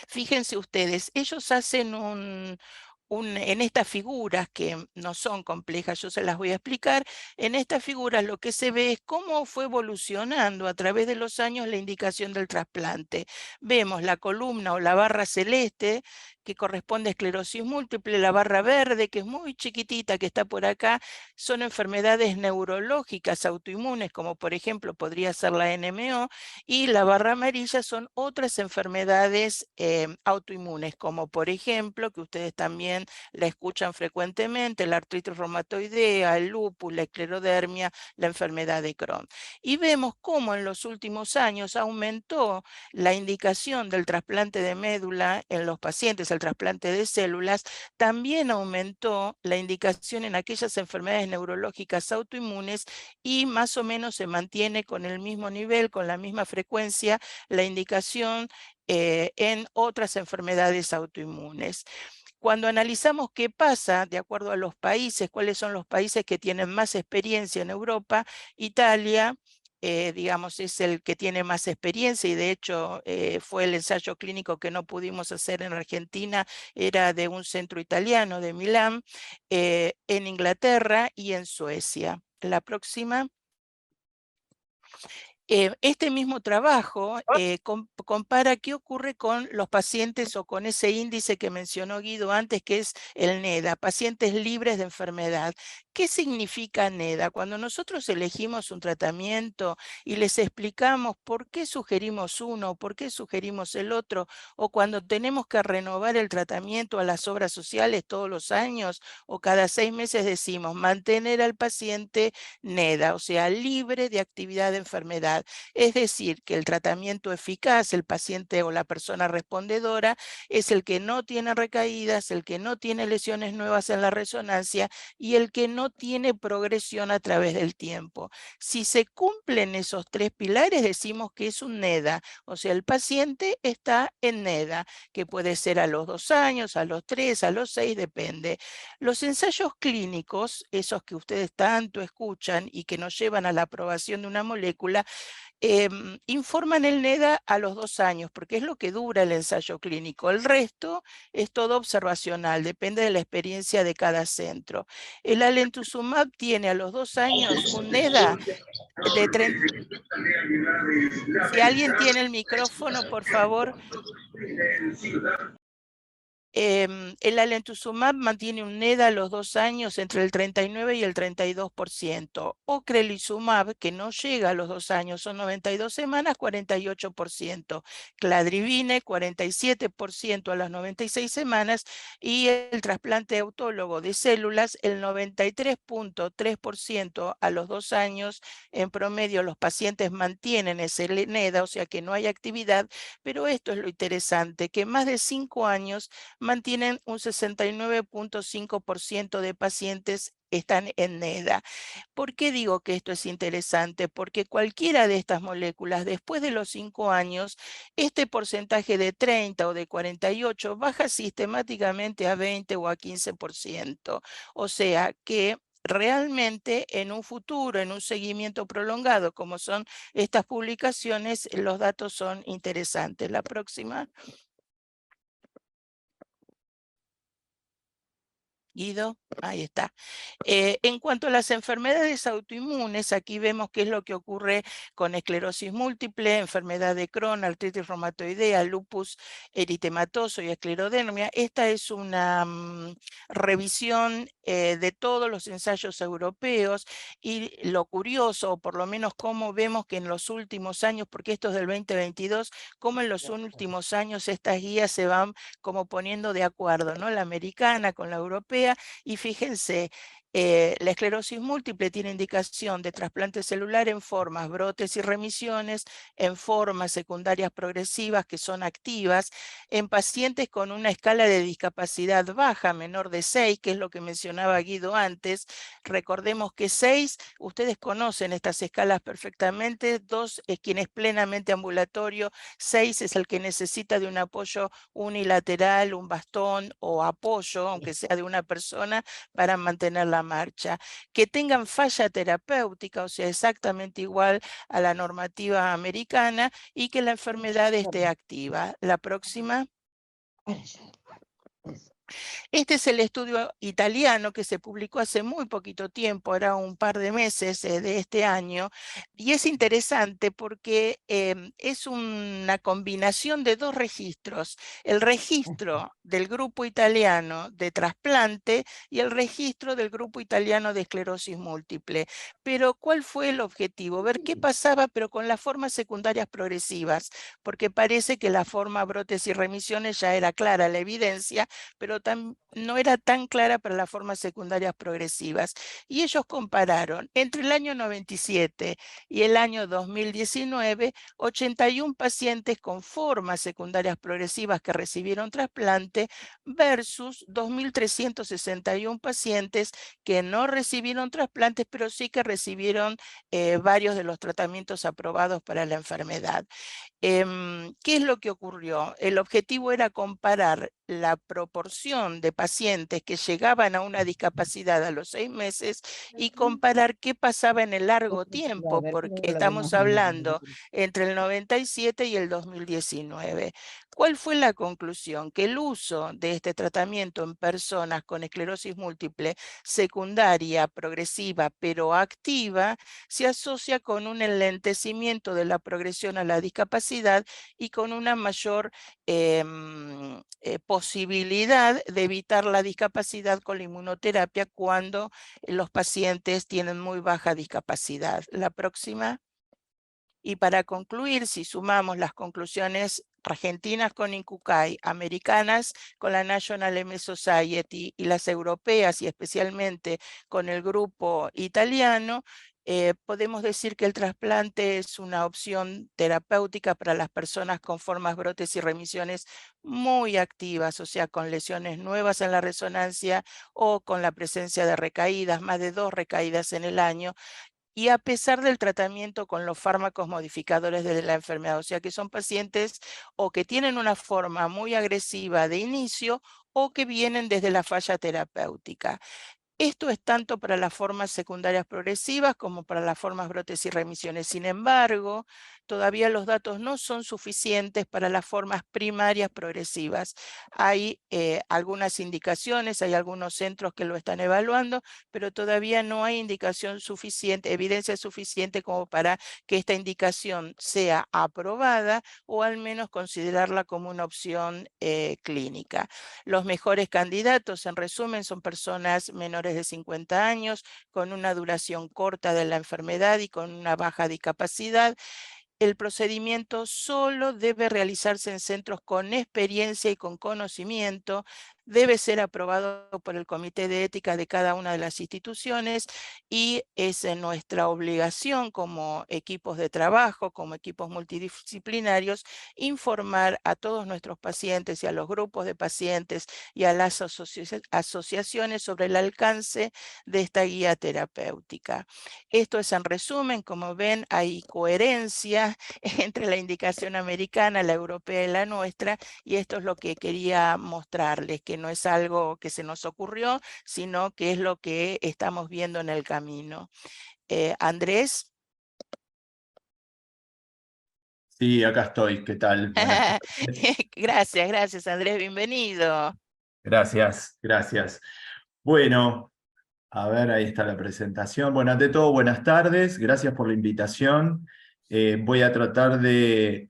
Fíjense ustedes, ellos hacen en estas figuras, que no son complejas, yo se las voy a explicar. En estas figuras lo que se ve es cómo fue evolucionando a través de los años la indicación del trasplante. Vemos la columna o la barra celeste, que corresponde a esclerosis múltiple, la barra verde, que es muy chiquitita, que está por acá, son enfermedades neurológicas autoinmunes, como por ejemplo podría ser la NMO, y la barra amarilla son otras enfermedades autoinmunes, como por ejemplo, que ustedes también la escuchan frecuentemente, la artritis reumatoidea, el lupus, la esclerodermia, la enfermedad de Crohn. Y vemos cómo en los últimos años aumentó la indicación del trasplante de médula en los pacientes, el trasplante de células, también aumentó la indicación en aquellas enfermedades neurológicas autoinmunes y más o menos se mantiene con el mismo nivel, con la misma frecuencia, la indicación en otras enfermedades autoinmunes. Cuando analizamos qué pasa de acuerdo a los países, cuáles son los países que tienen más experiencia en Europa, Italia, digamos, es el que tiene más experiencia y de hecho fue el ensayo clínico que no pudimos hacer en Argentina, era de un centro italiano de Milán, en Inglaterra y en Suecia. La próxima. Este mismo trabajo compara qué ocurre con los pacientes o con ese índice que mencionó Guido antes, que es el NEDA, pacientes libres de enfermedad. ¿Qué significa NEDA? Cuando nosotros elegimos un tratamiento y les explicamos por qué sugerimos uno, por qué sugerimos el otro, o cuando tenemos que renovar el tratamiento a las obras sociales todos los años o cada 6 meses, decimos mantener al paciente NEDA, o sea, libre de actividad de enfermedad. enfermedad. Es decir, que el tratamiento eficaz, el paciente o la persona respondedora, es el que no tiene recaídas, el que no tiene lesiones nuevas en la resonancia y el que no tiene progresión a través del tiempo. Si se cumplen esos tres pilares, decimos que es un NEDA, o sea, el paciente está en NEDA, que puede ser a los 2 años, a los 3, a los 6, depende. Los ensayos clínicos, esos que ustedes tanto escuchan y que nos llevan a la aprobación de una molécula, informan el NEDA a los 2 años, porque es lo que dura el ensayo clínico. El resto es todo observacional, depende de la experiencia de cada centro. El alemtuzumab tiene a los 2 años un NEDA de 30. Si alguien tiene el micrófono, por favor. El alemtuzumab mantiene un NEDA a los 2 años entre el 39 y el 32%. Ocrelizumab, que no llega a los 2 años, son 92 semanas, 48%. Cladribine, 47% a las 96 semanas. Y el trasplante autólogo de células, el 93.3% a los 2 años. En promedio, los pacientes mantienen ese NEDA, o sea que no hay actividad, pero esto es lo interesante, que más de 5 años mantienen un 69.5% de pacientes están en NEDA. ¿Por qué digo que esto es interesante? Porque cualquiera de estas moléculas, después de los 5 años, este porcentaje de 30 o de 48 baja sistemáticamente a 20 o a 15%. O sea que realmente en un futuro, en un seguimiento prolongado, como son estas publicaciones, los datos son interesantes. La próxima. Guido, ahí está. En cuanto a las enfermedades autoinmunes, aquí vemos qué es lo que ocurre con esclerosis múltiple, enfermedad de Crohn, artritis reumatoidea, lupus eritematoso y esclerodermia. Esta es una revisión de todos los ensayos europeos y lo curioso, o por lo menos cómo vemos que en los últimos años, porque esto es del 2022, cómo en los últimos años estas guías se van como poniendo de acuerdo, ¿no? La americana con la europea. Y fíjense, la esclerosis múltiple tiene indicación de trasplante celular en formas, brotes y remisiones, en formas secundarias progresivas que son activas, en pacientes con una escala de discapacidad baja, menor de 6, que es lo que mencionaba Guido antes. Recordemos que 6, ustedes conocen estas escalas perfectamente, 2 es quien es plenamente ambulatorio, 6 es el que necesita de un apoyo unilateral, un bastón o apoyo, aunque sea de una persona, para mantener la marcha. Que tengan falla terapéutica, o sea, exactamente igual a la normativa americana, y que la enfermedad esté activa. La próxima. Este es el estudio italiano que se publicó hace muy poquito tiempo, era un par de meses de este año, y es interesante porque es una combinación de dos registros, el registro del grupo italiano de trasplante y el registro del grupo italiano de esclerosis múltiple. Pero ¿cuál fue el objetivo? Ver qué pasaba, pero con las formas secundarias progresivas, porque parece que la forma brotes y remisiones ya era clara la evidencia, pero no era tan clara para las formas secundarias progresivas. Y ellos compararon entre el año 97 y el año 2019, 81 pacientes con formas secundarias progresivas que recibieron trasplante versus 2.361 pacientes que no recibieron trasplantes, pero sí que recibieron varios de los tratamientos aprobados para la enfermedad. ¿Qué es lo que ocurrió? El objetivo era comparar la proporción de pacientes que llegaban a una discapacidad a los 6 meses y comparar qué pasaba en el largo tiempo, porque estamos hablando entre el 97 y el 2019. ¿Cuál fue la conclusión? Que el uso de este tratamiento en personas con esclerosis múltiple secundaria, progresiva, pero activa, se asocia con un enlentecimiento de la progresión a la discapacidad y con una mayor posibilidad de evitar la discapacidad con la inmunoterapia cuando los pacientes tienen muy baja discapacidad. La próxima. Y para concluir, si sumamos las conclusiones argentinas con INCUCAI, americanas con la National MS Society y las europeas y especialmente con el grupo italiano, Podemos decir que el trasplante es una opción terapéutica para las personas con formas, brotes y remisiones muy activas, o sea, con lesiones nuevas en la resonancia o con la presencia de recaídas, más de 2 recaídas en el año, y a pesar del tratamiento con los fármacos modificadores de la enfermedad, o sea que son pacientes o que tienen una forma muy agresiva de inicio o que vienen desde la falla terapéutica. Esto es tanto para las formas secundarias progresivas como para las formas, brotes y remisiones. Sin embargo, todavía los datos no son suficientes para las formas primarias progresivas. Hay algunas indicaciones, hay algunos centros que lo están evaluando, pero todavía no hay indicación suficiente, evidencia suficiente como para que esta indicación sea aprobada o al menos considerarla como una opción clínica. Los mejores candidatos, en resumen, son personas menores de 50 años, con una duración corta de la enfermedad y con una baja discapacidad. El procedimiento solo debe realizarse en centros con experiencia y con conocimiento, debe ser aprobado por el comité de ética de cada una de las instituciones y es nuestra obligación como equipos de trabajo, como equipos multidisciplinarios, informar a todos nuestros pacientes y a los grupos de pacientes y a las asociaciones sobre el alcance de esta guía terapéutica. Esto es en resumen. Como ven, hay coherencia entre la indicación americana, la europea y la nuestra, y esto es lo que quería mostrarles, que no es algo que se nos ocurrió, sino que es lo que estamos viendo en el camino. Andrés. Sí, acá estoy. ¿Qué tal? Buenas tardes. Gracias Andrés, bienvenido. Gracias, gracias. Bueno, a ver, ahí está la presentación. Bueno, ante todo, buenas tardes. Gracias por la invitación. Voy a tratar de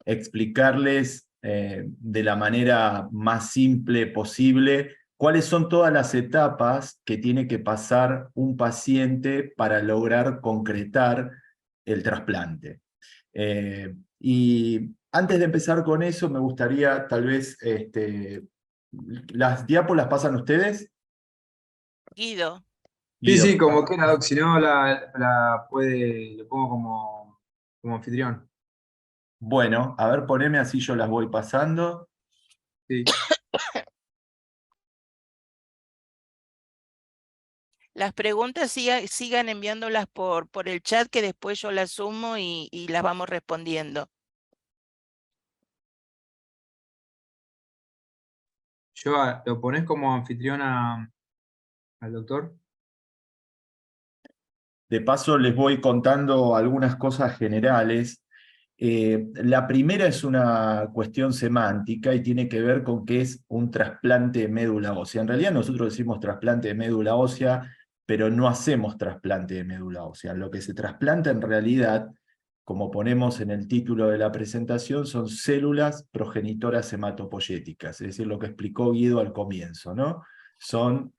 explicarles de la manera más simple posible cuáles son todas las etapas que tiene que pasar un paciente para lograr concretar el trasplante. Y antes de empezar con eso, me gustaría tal vez, ¿las diapos las pasan ustedes? Guido. Sí, Guido. sí, como quiera, Doc, si no la puede, lo pongo como anfitrión. Bueno, a ver, poneme así yo las voy pasando. Sí. Las preguntas sigan enviándolas por el chat, que después yo las sumo y las vamos respondiendo. ¿Lo pones como anfitrión al doctor? De paso les voy contando algunas cosas generales. La primera es una cuestión semántica y tiene que ver con qué es un trasplante de médula ósea. En realidad nosotros decimos trasplante de médula ósea, pero no hacemos trasplante de médula ósea. Lo que se trasplanta en realidad, como ponemos en el título de la presentación, son células progenitoras hematopoyéticas, es decir, lo que explicó Guido al comienzo, ¿no? Son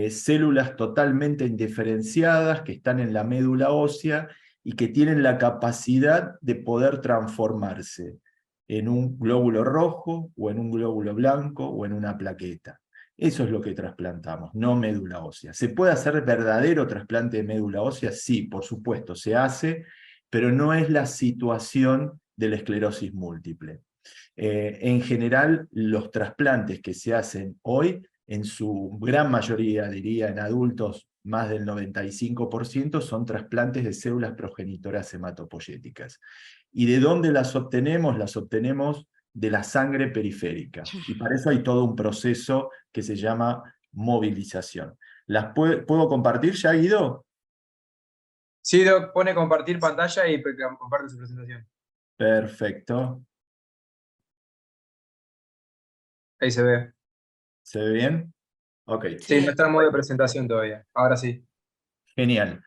células totalmente indiferenciadas que están en la médula ósea y que tienen la capacidad de poder transformarse en un glóbulo rojo o en un glóbulo blanco o en una plaqueta. Eso es lo que trasplantamos, no médula ósea. ¿Se puede hacer verdadero trasplante de médula ósea? Sí, por supuesto, se hace, pero no es la situación de la esclerosis múltiple. En general, los trasplantes que se hacen hoy, en su gran mayoría, diría en adultos, más del 95%, son trasplantes de células progenitoras hematopoyéticas. ¿Y de dónde las obtenemos? Las obtenemos de la sangre periférica. Y para eso hay todo un proceso que se llama movilización. ¿Las puedo compartir ya, Guido? Sí, Doc, pone compartir pantalla y comparte su presentación. Perfecto. Ahí se ve. ¿Se ve bien? Ok. Sí, no Sí. está en modo de presentación todavía. Ahora sí. Genial.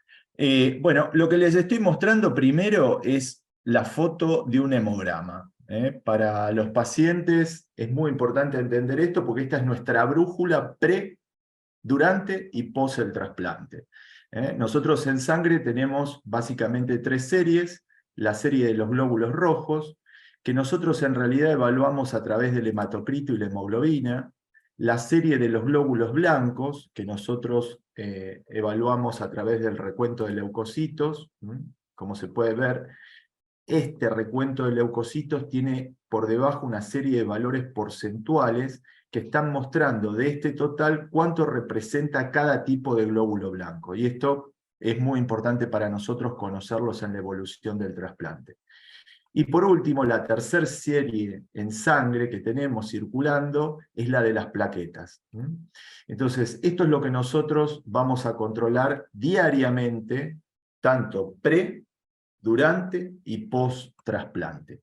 Bueno, lo que les estoy mostrando primero es la foto de un hemograma. Para los pacientes es muy importante entender esto porque esta es nuestra brújula pre, durante y post el trasplante. Nosotros en sangre tenemos básicamente 3 series. La serie de los glóbulos rojos, que nosotros en realidad evaluamos a través del hematocrito y la hemoglobina. la serie de los glóbulos blancos, que nosotros evaluamos a través del recuento de leucocitos. Como se puede ver, este recuento de leucocitos tiene por debajo una serie de valores porcentuales que están mostrando de este total cuánto representa cada tipo de glóbulo blanco. Y esto es muy importante para nosotros conocerlos en la evolución del trasplante. Y por último, la tercera serie en sangre que tenemos circulando es la de las plaquetas. Entonces, esto es lo que nosotros vamos a controlar diariamente, tanto pre, durante y post-trasplante.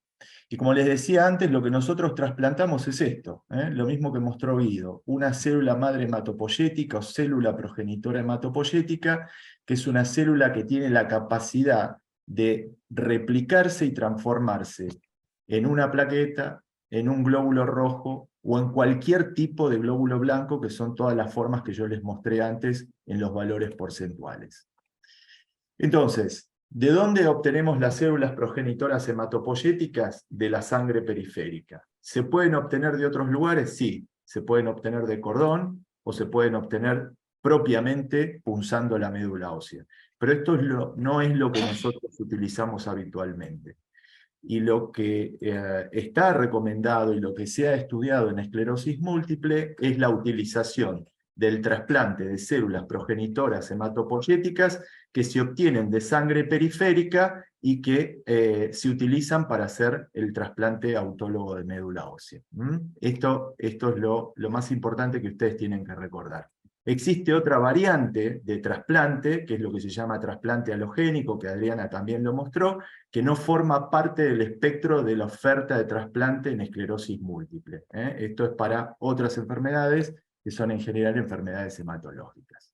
Y como les decía antes, lo que nosotros trasplantamos es esto, lo mismo que mostró Guido, una célula madre hematopoyética o célula progenitora hematopoyética, que es una célula que tiene la capacidad de replicarse y transformarse en una plaqueta, en un glóbulo rojo o en cualquier tipo de glóbulo blanco, que son todas las formas que yo les mostré antes en los valores porcentuales. Entonces, ¿de dónde obtenemos las células progenitoras hematopoyéticas? De la sangre periférica. ¿Se pueden obtener de otros lugares? Sí. Se pueden obtener de cordón o se pueden obtener propiamente punzando la médula ósea. Pero esto no es lo que nosotros utilizamos habitualmente. Y lo que está recomendado y lo que se ha estudiado en esclerosis múltiple es la utilización del trasplante de células progenitoras hematopoyéticas que se obtienen de sangre periférica y que se utilizan para hacer el trasplante autólogo de médula ósea. Esto es lo más importante que ustedes tienen que recordar. Existe otra variante de trasplante, que es lo que se llama trasplante halogénico, que Adriana también lo mostró, que no forma parte del espectro de la oferta de trasplante en esclerosis múltiple. Esto es para otras enfermedades, que son en general enfermedades hematológicas.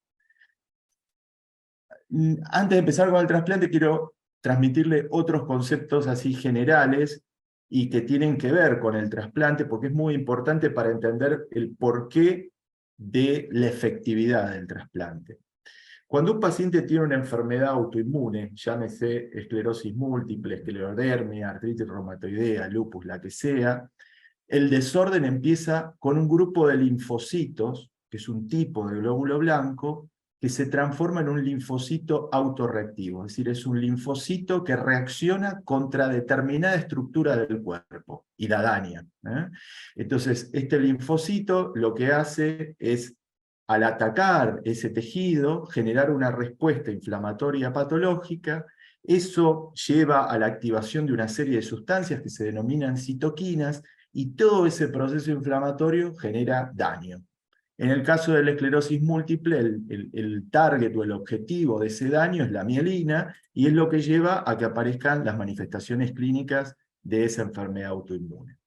Antes de empezar con el trasplante, quiero transmitirle otros conceptos así generales y que tienen que ver con el trasplante, porque es muy importante para entender el porqué de la efectividad del trasplante. Cuando un paciente tiene una enfermedad autoinmune, llámese esclerosis múltiple, esclerodermia, artritis reumatoidea, lupus, la que sea, el desorden empieza con un grupo de linfocitos, que es un tipo de glóbulo blanco, que se transforma en un linfocito autorreactivo, es decir, es un linfocito que reacciona contra determinada estructura del cuerpo y la daña. Entonces, este linfocito lo que hace es, al atacar ese tejido, generar una respuesta inflamatoria patológica. Eso lleva a la activación de una serie de sustancias que se denominan citoquinas, y todo ese proceso inflamatorio genera daño. En el caso de la esclerosis múltiple, el target o el objetivo de ese daño es la mielina, y es lo que lleva a que aparezcan las manifestaciones clínicas de esa enfermedad autoinmune.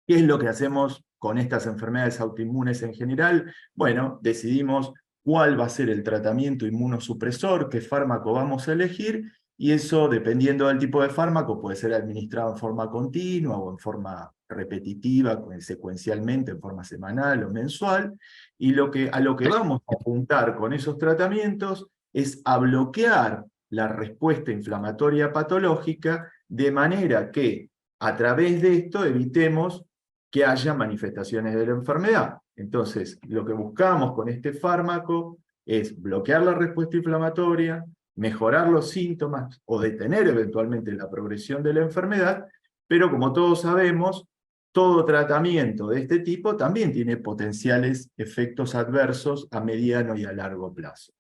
¿Qué es lo que hacemos con estas enfermedades autoinmunes en general? Bueno, decidimos cuál va a ser el tratamiento inmunosupresor, qué fármaco vamos a elegir, y eso, dependiendo del tipo de fármaco, puede ser administrado en forma continua o en forma repetitiva, secuencialmente, en forma semanal o mensual, y a lo que vamos a apuntar con esos tratamientos es a bloquear la respuesta inflamatoria patológica, de manera que a través de esto evitemos que haya manifestaciones de la enfermedad. Entonces, lo que buscamos con este fármaco es bloquear la respuesta inflamatoria, mejorar los síntomas o detener eventualmente la progresión de la enfermedad, pero como todos sabemos, todo tratamiento de este tipo también tiene potenciales efectos adversos a mediano y a largo plazo.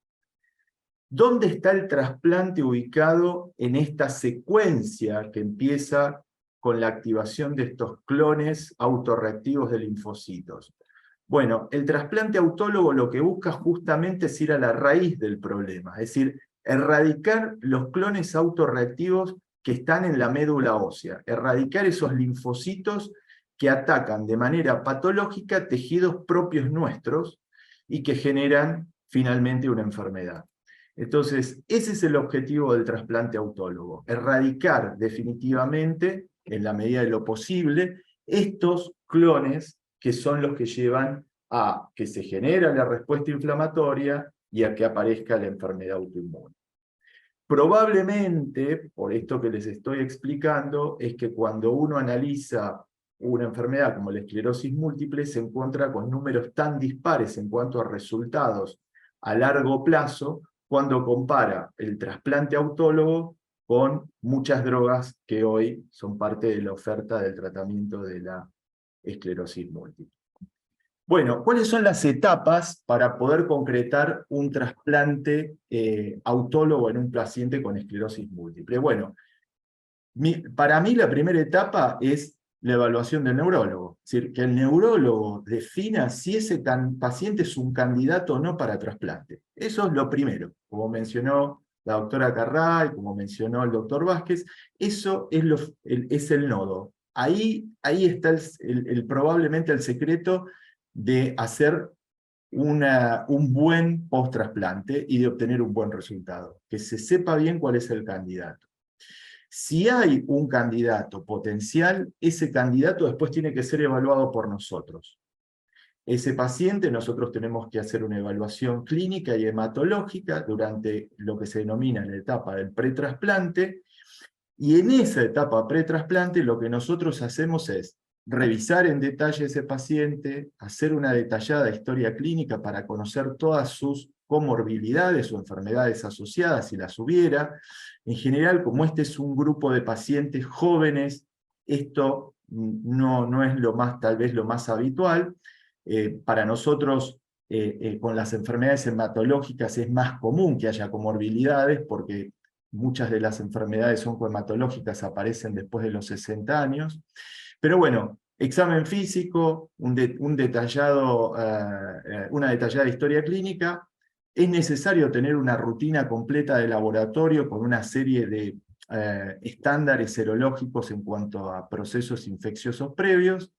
¿Dónde está el trasplante ubicado en esta secuencia que empieza con la activación de estos clones autorreactivos de linfocitos? Bueno, el trasplante autólogo lo que busca justamente es ir a la raíz del problema, es decir, erradicar los clones autorreactivos que están en la médula ósea, erradicar esos linfocitos que atacan de manera patológica tejidos propios nuestros y que generan finalmente una enfermedad. Entonces, ese es el objetivo del trasplante autólogo, erradicar definitivamente, en la medida de lo posible, estos clones que son los que llevan a que se genere la respuesta inflamatoria y a que aparezca la enfermedad autoinmune. Probablemente, por esto que les estoy explicando, es que cuando uno analiza una enfermedad como la esclerosis múltiple se encuentra con números tan dispares en cuanto a resultados a largo plazo cuando compara el trasplante autólogo con muchas drogas que hoy son parte de la oferta del tratamiento de la esclerosis múltiple. Bueno, ¿cuáles son las etapas para poder concretar un trasplante autólogo en un paciente con esclerosis múltiple? Bueno, para mí la primera etapa es la evaluación del neurólogo. Es decir, que el neurólogo defina si ese paciente es un candidato o no para trasplante. Eso es lo primero. Como mencionó la doctora Carray, como mencionó el doctor Vázquez, eso es el nodo. Ahí está probablemente el secreto de hacer un buen post-trasplante y de obtener un buen resultado. Que se sepa bien cuál es el candidato. Si hay un candidato potencial, ese candidato después tiene que ser evaluado por nosotros. Ese paciente nosotros tenemos que hacer una evaluación clínica y hematológica durante lo que se denomina la etapa del pretrasplante, y en esa etapa pretrasplante lo que nosotros hacemos es revisar en detalle ese paciente, hacer una detallada historia clínica para conocer todas sus comorbilidades o enfermedades asociadas, si las hubiera. En general, como este es un grupo de pacientes jóvenes, esto no es tal vez lo más habitual. Para nosotros, con las enfermedades hematológicas es más común que haya comorbilidades, porque muchas de las enfermedades oncohematológicas aparecen después de los 60 años. Pero bueno, examen físico, una detallada historia clínica. Es necesario tener una rutina completa de laboratorio con una serie de estándares serológicos en cuanto a procesos infecciosos previos.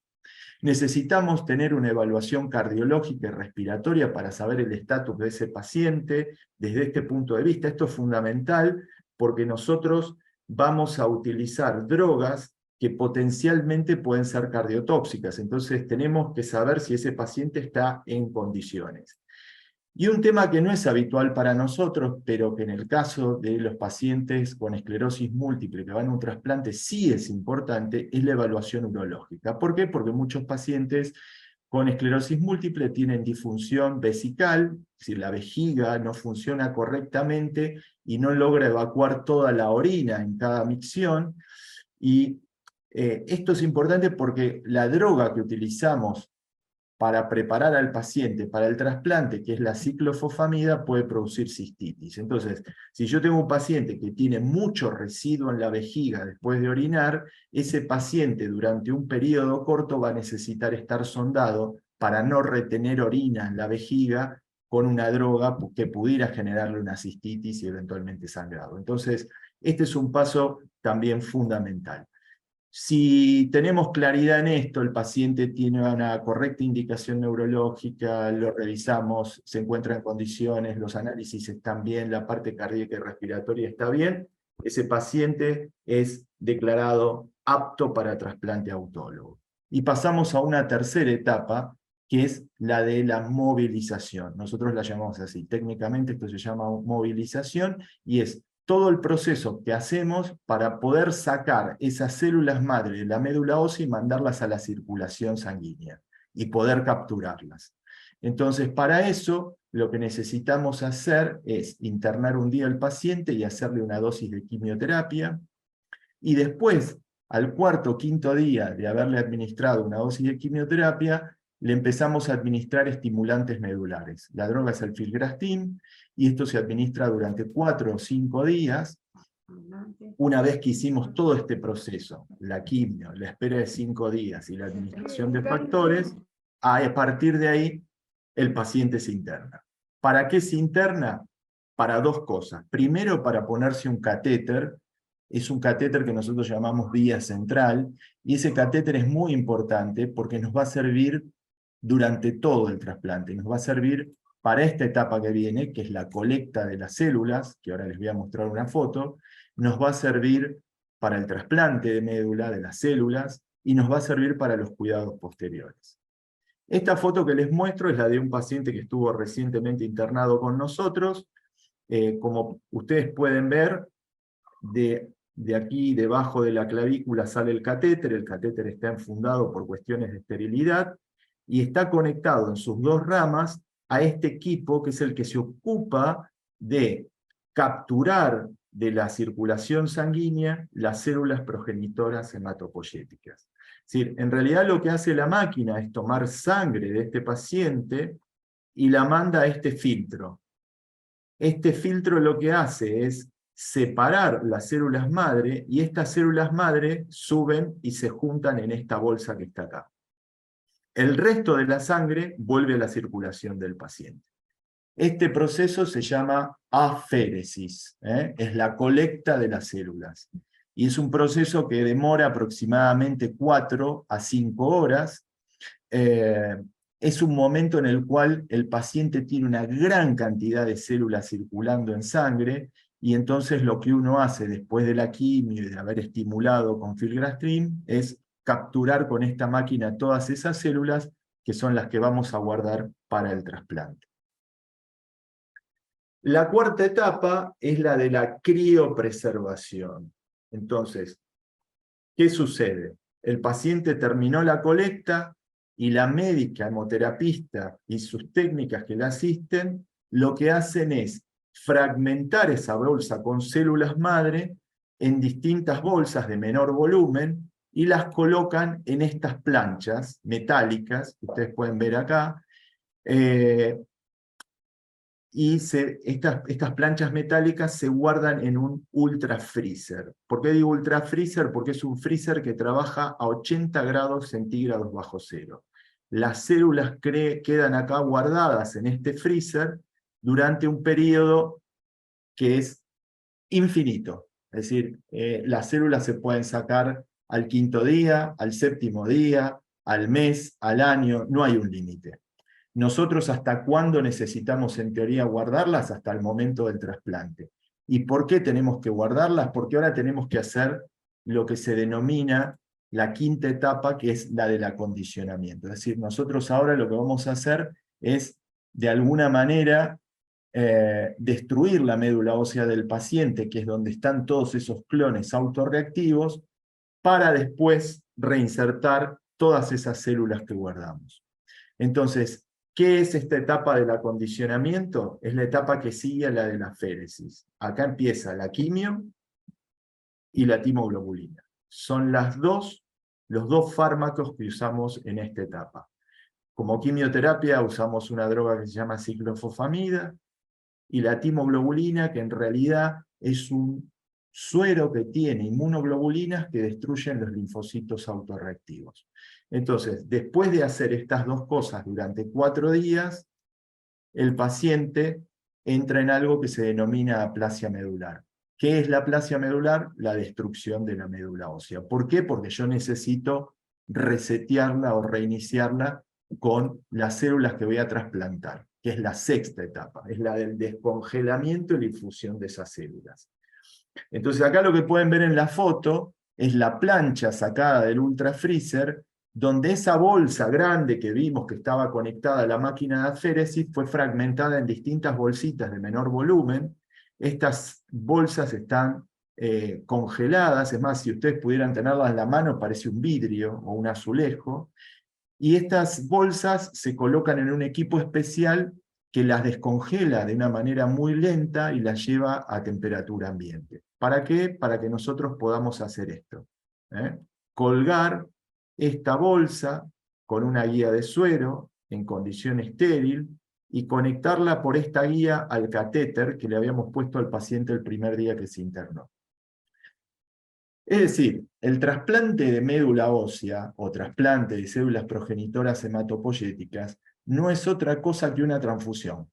Necesitamos tener una evaluación cardiológica y respiratoria para saber el estatus de ese paciente desde este punto de vista. Esto es fundamental porque nosotros vamos a utilizar drogas que potencialmente pueden ser cardiotóxicas. Entonces tenemos que saber si ese paciente está en condiciones. Y un tema que no es habitual para nosotros, pero que en el caso de los pacientes con esclerosis múltiple que van a un trasplante sí es importante, es la evaluación urológica. ¿Por qué? Porque muchos pacientes con esclerosis múltiple tienen disfunción vesical, es decir, la vejiga no funciona correctamente y no logra evacuar toda la orina en cada micción. Y esto es importante porque la droga que utilizamos para preparar al paciente para el trasplante, que es la ciclofosfamida, puede producir cistitis. Entonces, si yo tengo un paciente que tiene mucho residuo en la vejiga después de orinar, ese paciente durante un periodo corto va a necesitar estar sondado para no retener orina en la vejiga con una droga que pudiera generarle una cistitis y eventualmente sangrado. Entonces, este es un paso también fundamental. Si tenemos claridad en esto, el paciente tiene una correcta indicación neurológica, lo revisamos, se encuentra en condiciones, los análisis están bien, la parte cardíaca y respiratoria está bien, ese paciente es declarado apto para trasplante autólogo. Y pasamos a una tercera etapa, que es la de la movilización. Nosotros la llamamos así, técnicamente esto se llama movilización, y es todo el proceso que hacemos para poder sacar esas células madre de la médula ósea y mandarlas a la circulación sanguínea y poder capturarlas. Entonces, para eso, lo que necesitamos hacer es internar un día al paciente y hacerle una dosis de quimioterapia, y después, al cuarto o quinto día de haberle administrado una dosis de quimioterapia, le empezamos a administrar estimulantes medulares. La droga es el filgrastim, y esto se administra durante 4 o 5 días. Una vez que hicimos todo este proceso, la quimio, la espera de 5 días y la administración de factores, a partir de ahí el paciente se interna. ¿Para qué se interna? Para dos cosas. Primero, para ponerse un catéter. Es un catéter que nosotros llamamos vía central, y ese catéter es muy importante porque nos va a servir durante todo el trasplante. Nos va a servir para esta etapa que viene, que es la colecta de las células, que ahora les voy a mostrar una foto. Nos va a servir para el trasplante de médula de las células, y nos va a servir para los cuidados posteriores. Esta foto que les muestro es la de un paciente que estuvo recientemente internado con nosotros. Como ustedes pueden ver, de aquí debajo de la clavícula sale el catéter está enfundado por cuestiones de esterilidad, y está conectado en sus dos ramas a este equipo que es el que se ocupa de capturar de la circulación sanguínea las células progenitoras hematopoyéticas. Es decir, en realidad lo que hace la máquina es tomar sangre de este paciente y la manda a este filtro. Este filtro lo que hace es separar las células madre, y estas células madre suben y se juntan en esta bolsa que está acá. El resto de la sangre vuelve a la circulación del paciente. Este proceso se llama aféresis, es la colecta de las células. Y es un proceso que demora aproximadamente 4 a 5 horas. Es un momento en el cual el paciente tiene una gran cantidad de células circulando en sangre, y entonces lo que uno hace después de la quimio y de haber estimulado con filgrastim es capturar con esta máquina todas esas células que son las que vamos a guardar para el trasplante. La cuarta etapa es la de la criopreservación. Entonces, ¿qué sucede? El paciente terminó la colecta y la médica hemoterapista y sus técnicas que la asisten, lo que hacen es fragmentar esa bolsa con células madre en distintas bolsas de menor volumen y las colocan en estas planchas metálicas, que ustedes pueden ver acá, y estas planchas metálicas se guardan en un ultra freezer. ¿Por qué digo ultra freezer? Porque es un freezer que trabaja a 80 grados centígrados bajo cero. Las células quedan acá guardadas en este freezer durante un periodo que es infinito. Es decir, las células se pueden sacar al 5.º día, al 7.º día, al mes, al año, no hay un límite. Nosotros, ¿hasta cuándo necesitamos en teoría guardarlas? Hasta el momento del trasplante. ¿Y por qué tenemos que guardarlas? Porque ahora tenemos que hacer lo que se denomina la quinta etapa, que es la del acondicionamiento. Es decir, nosotros ahora lo que vamos a hacer es, de alguna manera, destruir la médula ósea del paciente, que es donde están todos esos clones autorreactivos, para después reinsertar todas esas células que guardamos. Entonces, ¿qué es esta etapa del acondicionamiento? Es la etapa que sigue a la de la aféresis. Acá empieza la quimio y la timoglobulina. Son los dos fármacos que usamos en esta etapa. Como quimioterapia usamos una droga que se llama ciclofosfamida, y la timoglobulina, que en realidad es un suero que tiene inmunoglobulinas que destruyen los linfocitos autorreactivos. Entonces, después de hacer estas dos cosas durante 4 días, el paciente entra en algo que se denomina aplasia medular. ¿Qué es la aplasia medular? La destrucción de la médula ósea. ¿Por qué? Porque yo necesito resetearla o reiniciarla con las células que voy a trasplantar, que es la sexta etapa, es la del descongelamiento y la infusión de esas células. Entonces acá lo que pueden ver en la foto es la plancha sacada del ultrafreezer, donde esa bolsa grande que vimos que estaba conectada a la máquina de aféresis fue fragmentada en distintas bolsitas de menor volumen. Estas bolsas están congeladas, es más, si ustedes pudieran tenerlas en la mano, parece un vidrio o un azulejo, y estas bolsas se colocan en un equipo especial que las descongela de una manera muy lenta y las lleva a temperatura ambiente. ¿Para qué? Para que nosotros podamos hacer esto. Colgar esta bolsa con una guía de suero en condición estéril y conectarla por esta guía al catéter que le habíamos puesto al paciente el primer día que se internó. Es decir, el trasplante de médula ósea o trasplante de células progenitoras hematopoyéticas no es otra cosa que una transfusión.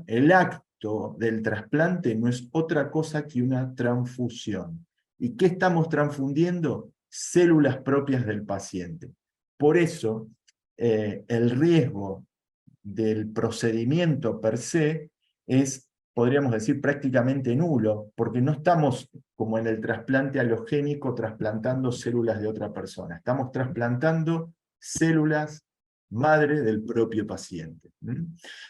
El acto del trasplante no es otra cosa que una transfusión. ¿Y qué estamos transfundiendo? Células propias del paciente. Por eso, el riesgo del procedimiento per se es, podríamos decir, prácticamente nulo, porque no estamos, como en el trasplante alogénico, trasplantando células de otra persona. Estamos trasplantando células madre del propio paciente.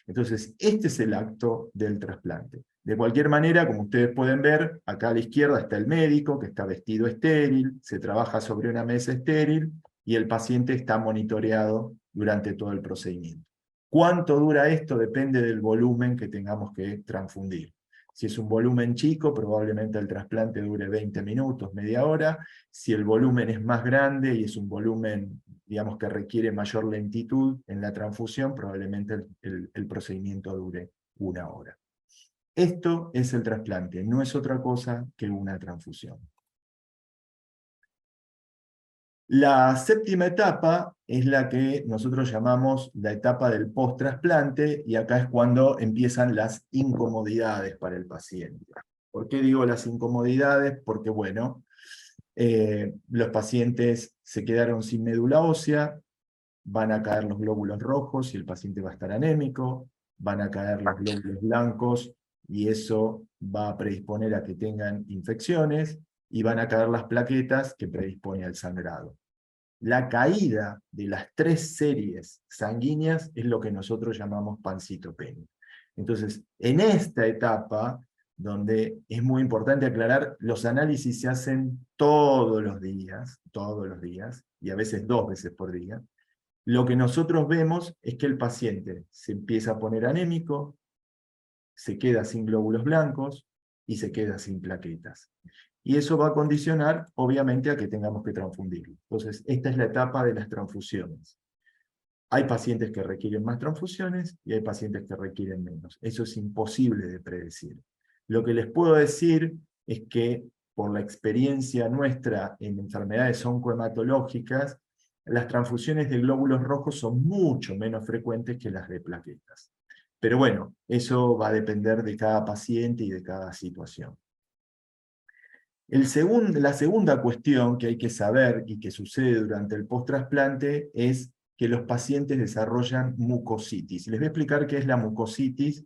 Entonces, este es el acto del trasplante. De cualquier manera, como ustedes pueden ver, acá a la izquierda está el médico, que está vestido estéril, se trabaja sobre una mesa estéril, y el paciente está monitoreado durante todo el procedimiento. ¿Cuánto dura esto? Depende del volumen que tengamos que transfundir. Si es un volumen chico, probablemente el trasplante dure 20 minutos, media hora. Si el volumen es más grande y es un volumen, digamos, que requiere mayor lentitud en la transfusión, probablemente el procedimiento dure 1 hora. Esto es el trasplante, no es otra cosa que una transfusión. La séptima etapa es la que nosotros llamamos la etapa del post-trasplante, y acá es cuando empiezan las incomodidades para el paciente. ¿Por qué digo las incomodidades? Porque, bueno, los pacientes se quedaron sin médula ósea, van a caer los glóbulos rojos y el paciente va a estar anémico, van a caer los glóbulos blancos y eso va a predisponer a que tengan infecciones, y van a caer las plaquetas que predispone al sangrado. La caída de las 3 series sanguíneas es lo que nosotros llamamos pancitopenia. Entonces, en esta etapa, donde es muy importante aclarar, los análisis se hacen todos los días, y a veces 2 veces por día. Lo que nosotros vemos es que el paciente se empieza a poner anémico, se queda sin glóbulos blancos y se queda sin plaquetas. Y eso va a condicionar, obviamente, a que tengamos que transfundirlo. Entonces, esta es la etapa de las transfusiones. Hay pacientes que requieren más transfusiones y hay pacientes que requieren menos. Eso es imposible de predecir. Lo que les puedo decir es que, por la experiencia nuestra en enfermedades oncohematológicas, las transfusiones de glóbulos rojos son mucho menos frecuentes que las de plaquetas. Pero bueno, eso va a depender de cada paciente y de cada situación. La segunda cuestión que hay que saber y que sucede durante el post-trasplante es que los pacientes desarrollan mucositis. Les voy a explicar qué es la mucositis.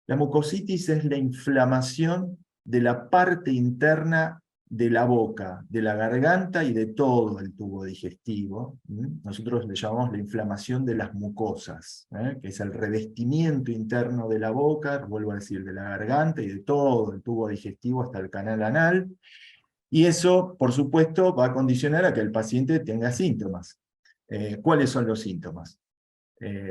La mucositis es la inflamación de la parte interna de la boca, de la garganta y de todo el tubo digestivo. Nosotros le llamamos la inflamación de las mucosas, que es el revestimiento interno de la boca, vuelvo a decir, de la garganta y de todo el tubo digestivo hasta el canal anal. Y eso, por supuesto, va a condicionar a que el paciente tenga síntomas. ¿Cuáles son los síntomas?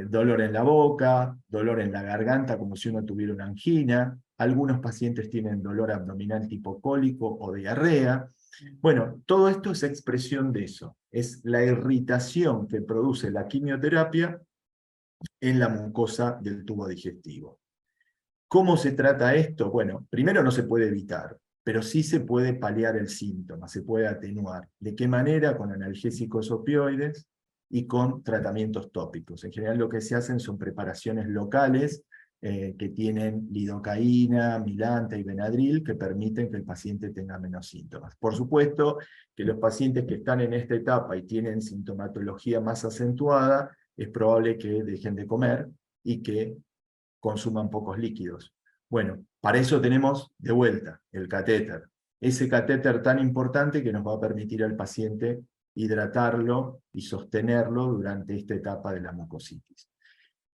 Dolor en la boca, dolor en la garganta como si uno tuviera una angina, algunos pacientes tienen dolor abdominal tipo cólico o diarrea. Bueno, todo esto es expresión de eso, es la irritación que produce la quimioterapia en la mucosa del tubo digestivo. ¿Cómo se trata esto? Bueno, primero no se puede evitar, pero sí se puede paliar el síntoma, se puede atenuar. ¿De qué manera? Con analgésicos opioides y con tratamientos tópicos. En general lo que se hacen son preparaciones locales que tienen lidocaína, milanta y Benadryl, que permiten que el paciente tenga menos síntomas. Por supuesto que los pacientes que están en esta etapa y tienen sintomatología más acentuada, es probable que dejen de comer y que consuman pocos líquidos. Bueno, para eso tenemos de vuelta el catéter. Ese catéter tan importante que nos va a permitir al paciente hidratarlo y sostenerlo durante esta etapa de la mucositis.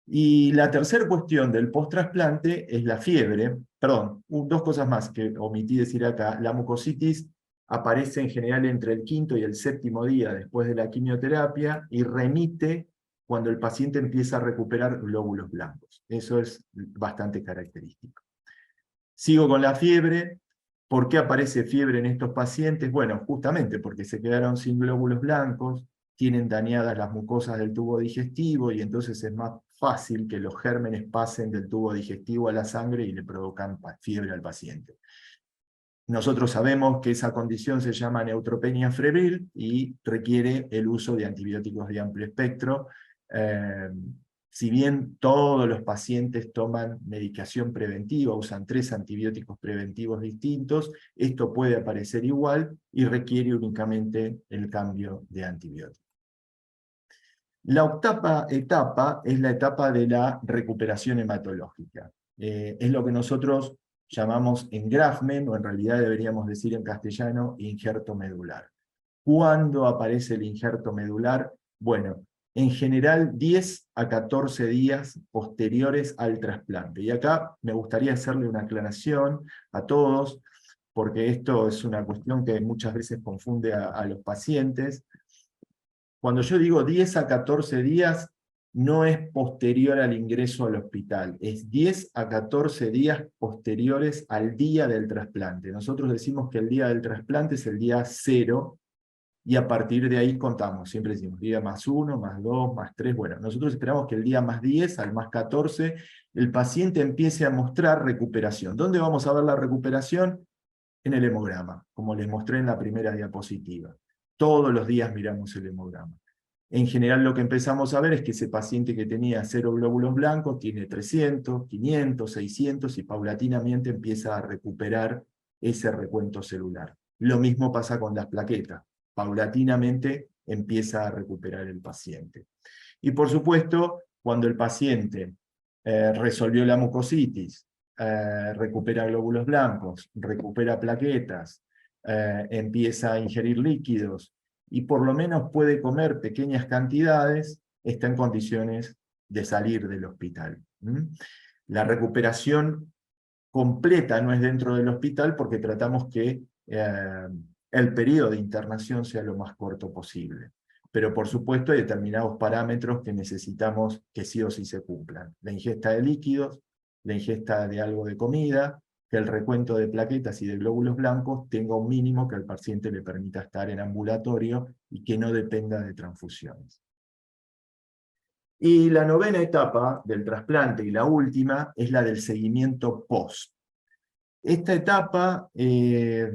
Y la tercera cuestión del post-trasplante es la fiebre. Perdón, 2 cosas más que omití decir acá. La mucositis aparece en general entre el 5º y el 7º día después de la quimioterapia y remite cuando el paciente empieza a recuperar glóbulos blancos. Eso es bastante característico. Sigo con la fiebre. ¿Por qué aparece fiebre en estos pacientes? Bueno, justamente porque se quedaron sin glóbulos blancos, tienen dañadas las mucosas del tubo digestivo y entonces es más fácil que los gérmenes pasen del tubo digestivo a la sangre y le provocan fiebre al paciente. Nosotros sabemos que esa condición se llama neutropenia febril y requiere el uso de antibióticos de amplio espectro. Si bien todos los pacientes toman medicación preventiva, usan 3 antibióticos preventivos distintos, esto puede aparecer igual y requiere únicamente el cambio de antibiótico. La octava etapa es la etapa de la recuperación hematológica. Es lo que nosotros llamamos engraftment, o en realidad deberíamos decir en castellano, injerto medular. ¿Cuándo aparece el injerto medular? Bueno, en general 10 a 14 días posteriores al trasplante. Y acá me gustaría hacerle una aclaración a todos, porque esto es una cuestión que muchas veces confunde a los pacientes. Cuando yo digo 10 a 14 días, no es posterior al ingreso al hospital, es 10 a 14 días posteriores al día del trasplante. Nosotros decimos que el día del trasplante es el día 0, y a partir de ahí contamos, siempre decimos día +1, +2, +3, bueno, nosotros esperamos que el día +10 al +14, el paciente empiece a mostrar recuperación. ¿Dónde vamos a ver la recuperación? En el hemograma, como les mostré en la primera diapositiva. Todos los días miramos el hemograma. En general lo que empezamos a ver es que ese paciente que tenía 0 glóbulos blancos tiene 300, 500, 600 y paulatinamente empieza a recuperar ese recuento celular. Lo mismo pasa con las plaquetas. Paulatinamente empieza a recuperar el paciente. Y por supuesto, cuando el paciente resolvió la mucositis, recupera glóbulos blancos, recupera plaquetas, empieza a ingerir líquidos, y por lo menos puede comer pequeñas cantidades, está en condiciones de salir del hospital. La recuperación completa no es dentro del hospital porque tratamos que el periodo de internación sea lo más corto posible. Pero por supuesto hay determinados parámetros que necesitamos que sí o sí se cumplan. La ingesta de líquidos, la ingesta de algo de comida, que el recuento de plaquetas y de glóbulos blancos tenga un mínimo que al paciente le permita estar en ambulatorio y que no dependa de transfusiones. Y la novena etapa del trasplante, y la última, es la del seguimiento post. Esta etapa es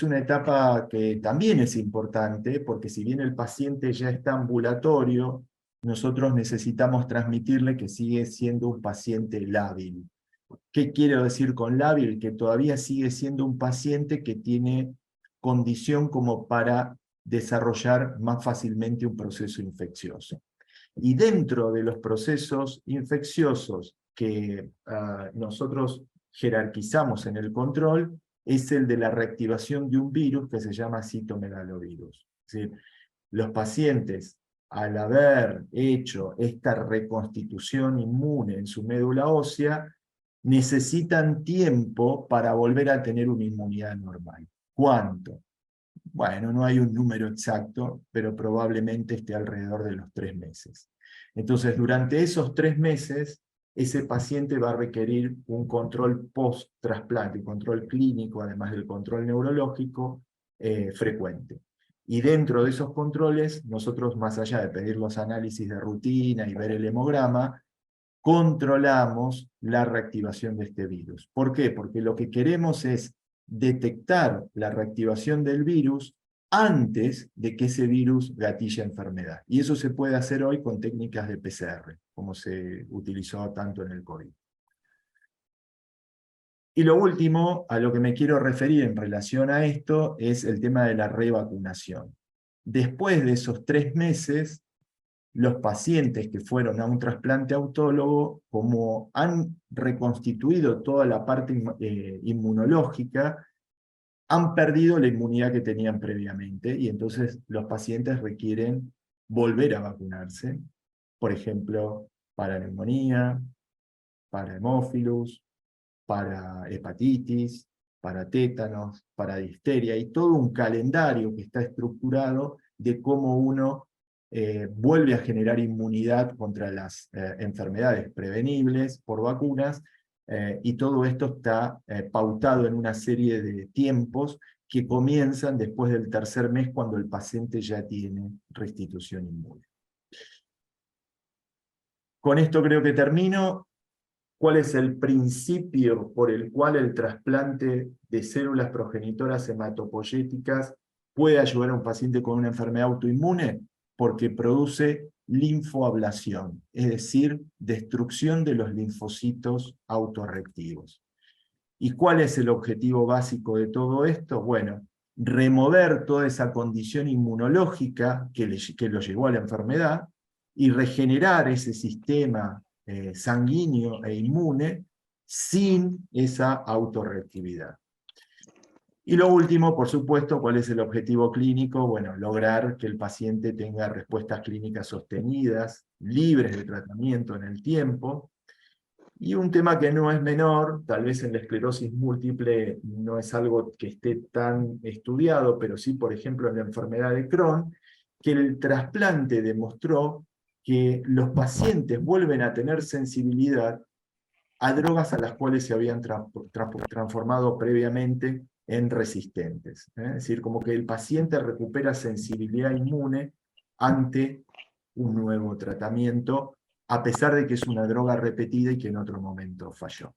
una etapa que también es importante, porque si bien el paciente ya está ambulatorio, nosotros necesitamos transmitirle que sigue siendo un paciente lábil. ¿Qué quiero decir con lábil? Que todavía sigue siendo un paciente que tiene condición como para desarrollar más fácilmente un proceso infeccioso. Y dentro de los procesos infecciosos que nosotros jerarquizamos en el control, es el de la reactivación de un virus que se llama citomegalovirus. Es decir, los pacientes, al haber hecho esta reconstitución inmune en su médula ósea, necesitan tiempo para volver a tener una inmunidad normal. ¿Cuánto? Bueno, no hay un número exacto, pero probablemente esté alrededor de los 3 meses. Entonces, durante esos 3 meses, ese paciente va a requerir un control post-trasplante, un control clínico, además del control neurológico, frecuente. Y dentro de esos controles, nosotros, más allá de pedir los análisis de rutina y ver el hemograma, controlamos la reactivación de este virus. ¿Por qué? Porque lo que queremos es detectar la reactivación del virus antes de que ese virus gatille enfermedad. Y eso se puede hacer hoy con técnicas de PCR, como se utilizó tanto en el COVID. Y lo último a lo que me quiero referir en relación a esto es el tema de la revacunación. Después de esos 3 meses, los pacientes que fueron a un trasplante autólogo, como han reconstituido toda la parte inmunológica, han perdido la inmunidad que tenían previamente, y entonces los pacientes requieren volver a vacunarse, por ejemplo, para neumonía, para hemófilus, para hepatitis, para tétanos, para difteria, y todo un calendario que está estructurado de cómo uno vuelve a generar inmunidad contra las enfermedades prevenibles por vacunas, y todo esto está pautado en una serie de tiempos que comienzan después del 3er mes, cuando el paciente ya tiene restitución inmune. Con esto creo que termino. ¿Cuál es el principio por el cual el trasplante de células progenitoras hematopoyéticas puede ayudar a un paciente con una enfermedad autoinmune? Porque produce linfoablación, es decir, destrucción de los linfocitos autorreactivos. ¿Y cuál es el objetivo básico de todo esto? Bueno, remover toda esa condición inmunológica que lo llevó a la enfermedad y regenerar ese sistema sanguíneo e inmune sin esa autorreactividad. Y lo último, por supuesto, ¿cuál es el objetivo clínico? Bueno, lograr que el paciente tenga respuestas clínicas sostenidas, libres de tratamiento en el tiempo. Y un tema que no es menor, tal vez en la esclerosis múltiple no es algo que esté tan estudiado, pero sí, por ejemplo, en la enfermedad de Crohn, que el trasplante demostró que los pacientes vuelven a tener sensibilidad a drogas a las cuales se habían transformado previamente en resistentes. Es decir, como que el paciente recupera sensibilidad inmune ante un nuevo tratamiento, a pesar de que es una droga repetida y que en otro momento falló.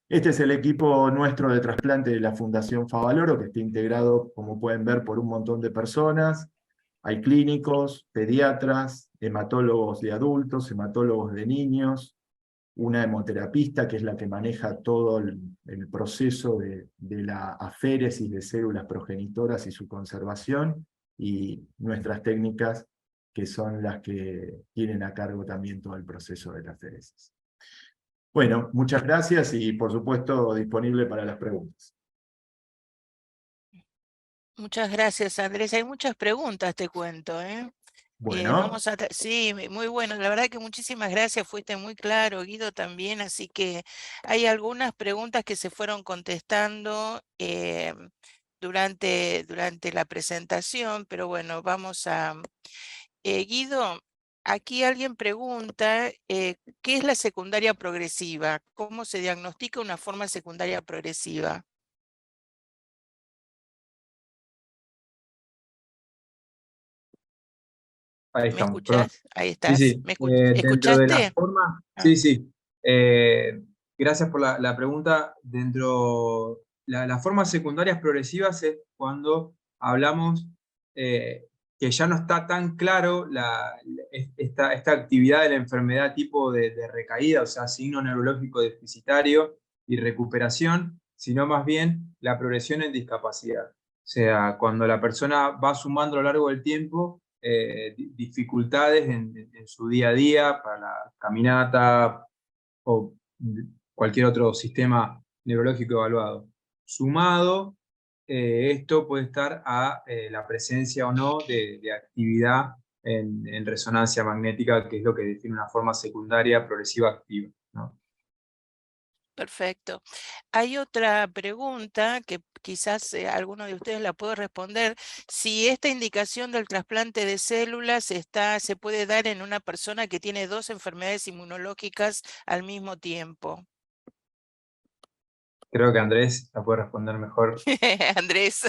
Este es el equipo nuestro de trasplante de la Fundación Favaloro, que está integrado, como pueden ver, por un montón de personas. Hay clínicos, pediatras, hematólogos de adultos, hematólogos de niños, una hemoterapista, que es la que maneja todo el proceso de la aféresis de células progenitoras y su conservación, y nuestras técnicas, que son las que tienen a cargo también todo el proceso de la aféresis. Bueno, muchas gracias y por supuesto disponible para las preguntas. Muchas gracias, Andrés. Hay muchas preguntas, te cuento, ¿eh? Bueno, Sí, muy bueno. La verdad que muchísimas gracias, fuiste muy claro, Guido también, así que hay algunas preguntas que se fueron contestando durante la presentación, pero bueno, vamos a... Guido, aquí alguien pregunta, ¿qué es la secundaria progresiva? ¿Cómo se diagnostica una forma secundaria progresiva? Ahí ¿Me estamos, perdón. escuchás? Ahí Sí, estás. sí. Dentro de las ¿Escuchaste? formas, Ah, sí, sí. Gracias por la pregunta. Las formas secundarias progresivas es cuando hablamos que ya no está tan claro esta actividad de la enfermedad tipo de recaída, o sea, signo neurológico deficitario y recuperación, sino más bien la progresión en discapacidad. O sea, cuando la persona va sumando a lo largo del tiempo dificultades en su día a día para la caminata o cualquier otro sistema neurológico evaluado. Sumado, esto puede estar a la presencia o no de actividad en resonancia magnética, que es lo que define una forma secundaria progresiva activa, ¿no? perfecto. Hay otra pregunta que quizás alguno de ustedes la puede responder. Si esta indicación del trasplante de células se puede dar en una persona que tiene dos enfermedades inmunológicas al mismo tiempo. Creo que Andrés la puede responder mejor. Andrés.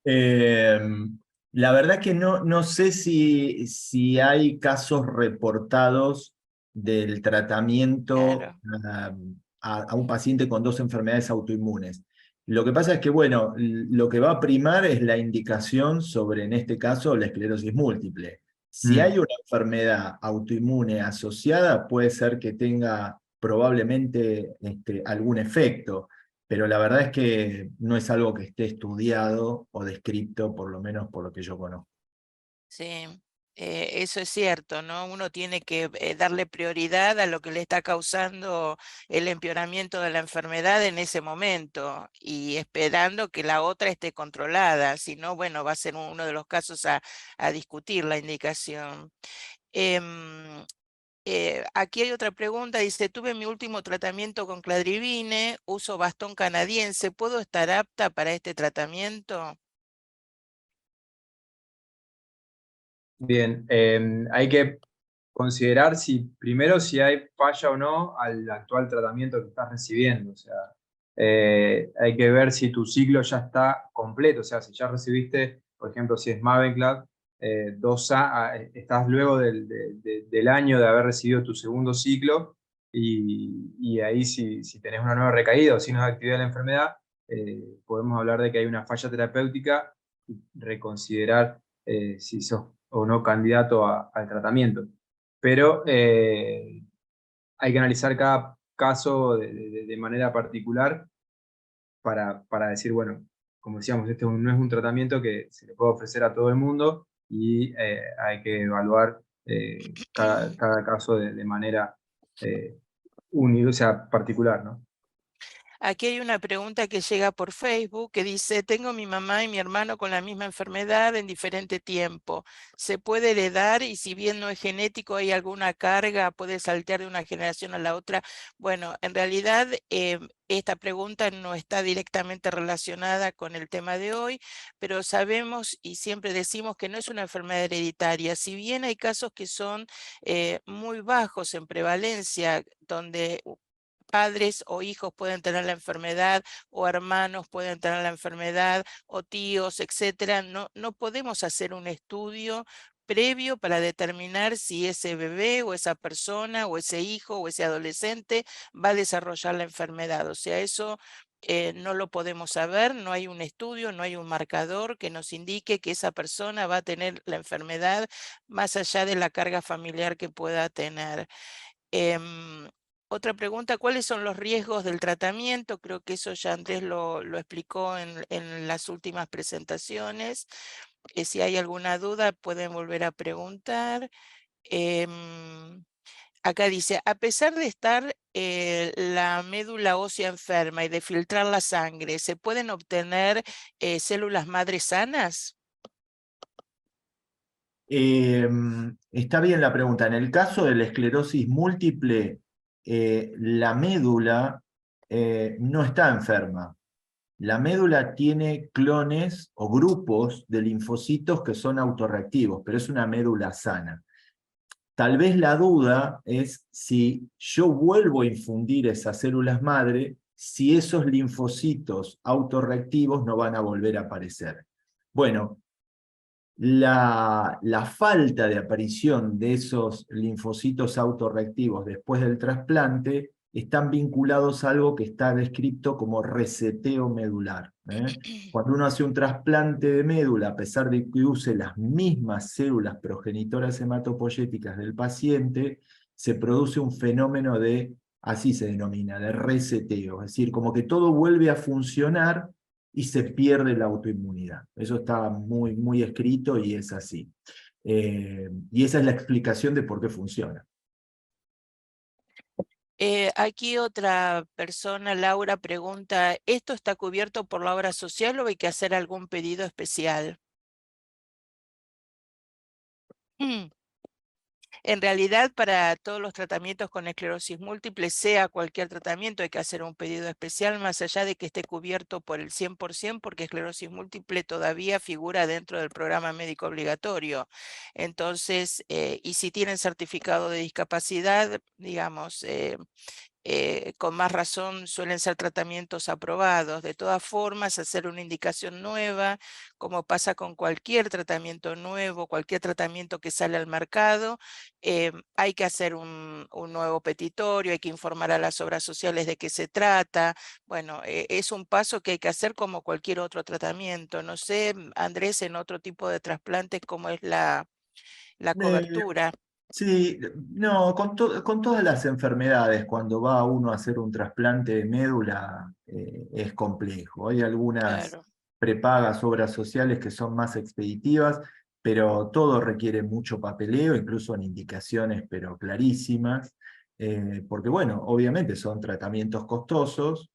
Eh, la verdad que no sé si hay casos reportados del tratamiento Claro. a un paciente con dos enfermedades autoinmunes. Lo que pasa es que, bueno, lo que va a primar es la indicación sobre, en este caso, la esclerosis múltiple. Si hay Mm. una enfermedad autoinmune asociada, puede ser que tenga probablemente algún efecto, pero la verdad es que no es algo que esté estudiado o descrito, por lo menos por lo que yo conozco. Sí, eso es cierto, ¿no? Uno tiene que darle prioridad a lo que le está causando el empeoramiento de la enfermedad en ese momento y esperando que la otra esté controlada, si no, bueno, va a ser uno de los casos a discutir la indicación. Em, aquí hay otra pregunta, dice, tuve mi último tratamiento con cladribine, uso bastón canadiense, ¿puedo estar apta para este tratamiento? Bien, hay que considerar primero si hay falla o no al actual tratamiento que estás recibiendo. O sea, hay que ver si tu ciclo ya está completo. O sea, si ya recibiste, por ejemplo, si es Mavenclad, estás luego del año de haber recibido tu segundo ciclo y ahí si tenés una nueva recaída o signos de actividad de la enfermedad, podemos hablar de que hay una falla terapéutica y reconsiderar si sos o no candidato al tratamiento. Pero hay que analizar cada caso de manera particular para decir, bueno, como decíamos, este no es un tratamiento que se le puede ofrecer a todo el mundo y hay que evaluar cada caso de manera o sea, particular, ¿no? Aquí hay una pregunta que llega por Facebook que dice, tengo mi mamá y mi hermano con la misma enfermedad en diferente tiempo. ¿Se puede heredar? Y si bien no es genético, ¿hay alguna carga? ¿Puede saltear de una generación a la otra? Bueno, en realidad esta pregunta no está directamente relacionada con el tema de hoy, pero sabemos y siempre decimos que no es una enfermedad hereditaria. Si bien hay casos que son muy bajos en prevalencia, donde padres o hijos pueden tener la enfermedad, o hermanos pueden tener la enfermedad, o tíos, etcétera. No podemos hacer un estudio previo para determinar si ese bebé o esa persona o ese hijo o ese adolescente va a desarrollar la enfermedad. O sea, eso no lo podemos saber, no hay un estudio, no hay un marcador que nos indique que esa persona va a tener la enfermedad más allá de la carga familiar que pueda tener. Otra pregunta, ¿cuáles son los riesgos del tratamiento? Creo que eso ya Andrés lo explicó en las últimas presentaciones. Si hay alguna duda, pueden volver a preguntar. Acá dice, a pesar de estar la médula ósea enferma y de filtrar la sangre, ¿se pueden obtener células madres sanas? Está bien la pregunta. En el caso de la esclerosis múltiple, la médula no está enferma. La médula tiene clones o grupos de linfocitos que son autorreactivos, pero es una médula sana. Tal vez la duda es si yo vuelvo a infundir esas células madre, si esos linfocitos autorreactivos no van a volver a aparecer. Bueno, la falta de aparición de esos linfocitos autorreactivos después del trasplante están vinculados a algo que está descrito como reseteo medular. Cuando uno hace un trasplante de médula, a pesar de que use las mismas células progenitoras hematopoyéticas del paciente, se produce un fenómeno de, así se denomina, de reseteo, es decir, como que todo vuelve a funcionar y se pierde la autoinmunidad. Eso está muy, muy escrito y es así. Y esa es la explicación de por qué funciona. Aquí otra persona, Laura, pregunta, ¿esto está cubierto por la obra social o hay que hacer algún pedido especial? En realidad, para todos los tratamientos con esclerosis múltiple, sea cualquier tratamiento, hay que hacer un pedido especial, más allá de que esté cubierto por el 100%, porque esclerosis múltiple todavía figura dentro del programa médico obligatorio. Entonces, y si tienen certificado de discapacidad, digamos, con más razón suelen ser tratamientos aprobados. De todas formas, hacer una indicación nueva, como pasa con cualquier tratamiento nuevo, cualquier tratamiento que sale al mercado, hay que hacer un nuevo petitorio, hay que informar a las obras sociales de qué se trata. Bueno, es un paso que hay que hacer como cualquier otro tratamiento. No sé, Andrés, en otro tipo de trasplantes, cómo es la Eh, cobertura. Sí, no, con todas las enfermedades, cuando va uno a hacer un trasplante de médula, es complejo. Hay algunas Claro. prepagas, obras sociales que son más expeditivas, pero todo requiere mucho papeleo, incluso en indicaciones, pero clarísimas, porque bueno, obviamente son tratamientos costosos,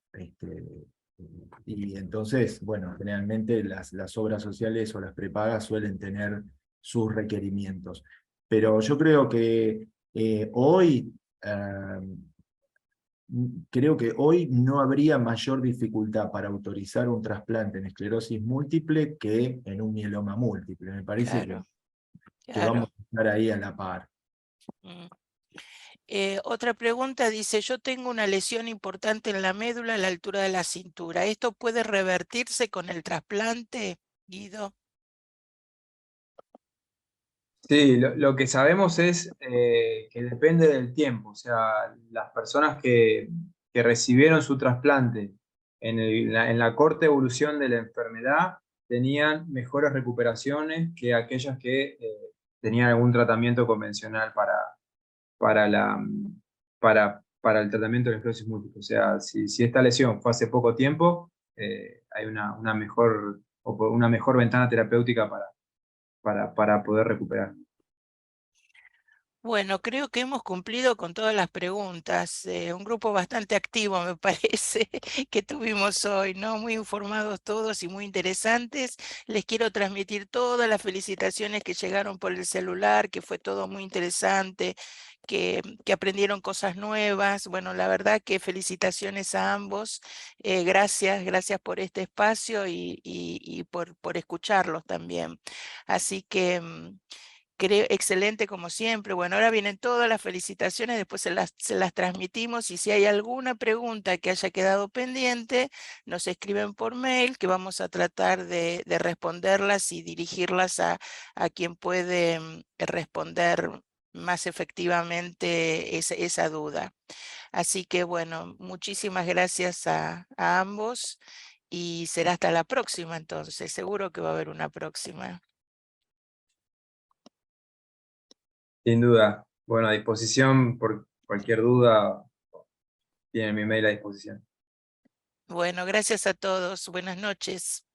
y entonces, bueno, generalmente las obras sociales o las prepagas suelen tener sus requerimientos. Pero yo eh, creo que hoy no habría mayor dificultad para autorizar un trasplante en esclerosis múltiple que en un mieloma múltiple. Me parece Claro, que vamos claro. a estar ahí a la par. Mm. Otra pregunta dice, yo tengo una lesión importante en la médula a la altura de la cintura. ¿Esto puede revertirse con el trasplante, Guido? Sí, lo que sabemos es que depende del tiempo, o sea, las personas que recibieron su trasplante en la corta evolución de la enfermedad tenían mejores recuperaciones que aquellas que tenían algún tratamiento convencional para, la, para el tratamiento de la esclerosis múltiple. O sea, si esta lesión fue hace poco tiempo, hay una mejor ventana terapéutica para poder recuperar. Bueno, creo que hemos cumplido con todas las preguntas. Un grupo bastante activo, me parece, que tuvimos hoy, ¿no? Muy informados todos y muy interesantes. Les quiero transmitir todas las felicitaciones que llegaron por el celular, que fue todo muy interesante, que aprendieron cosas nuevas. Bueno, la verdad que felicitaciones a ambos. Gracias por este espacio y por escucharlos también. Así que... creo, excelente como siempre. Bueno, ahora vienen todas las felicitaciones, después se las transmitimos y si hay alguna pregunta que haya quedado pendiente, nos escriben por mail que vamos a tratar de responderlas y dirigirlas a quien puede responder más efectivamente esa duda. Así que bueno, muchísimas gracias a ambos y será hasta la próxima entonces. Seguro que va a haber una próxima. Sin duda. Bueno, a disposición por cualquier duda, tienen mi mail a disposición. Bueno, gracias a todos. Buenas noches.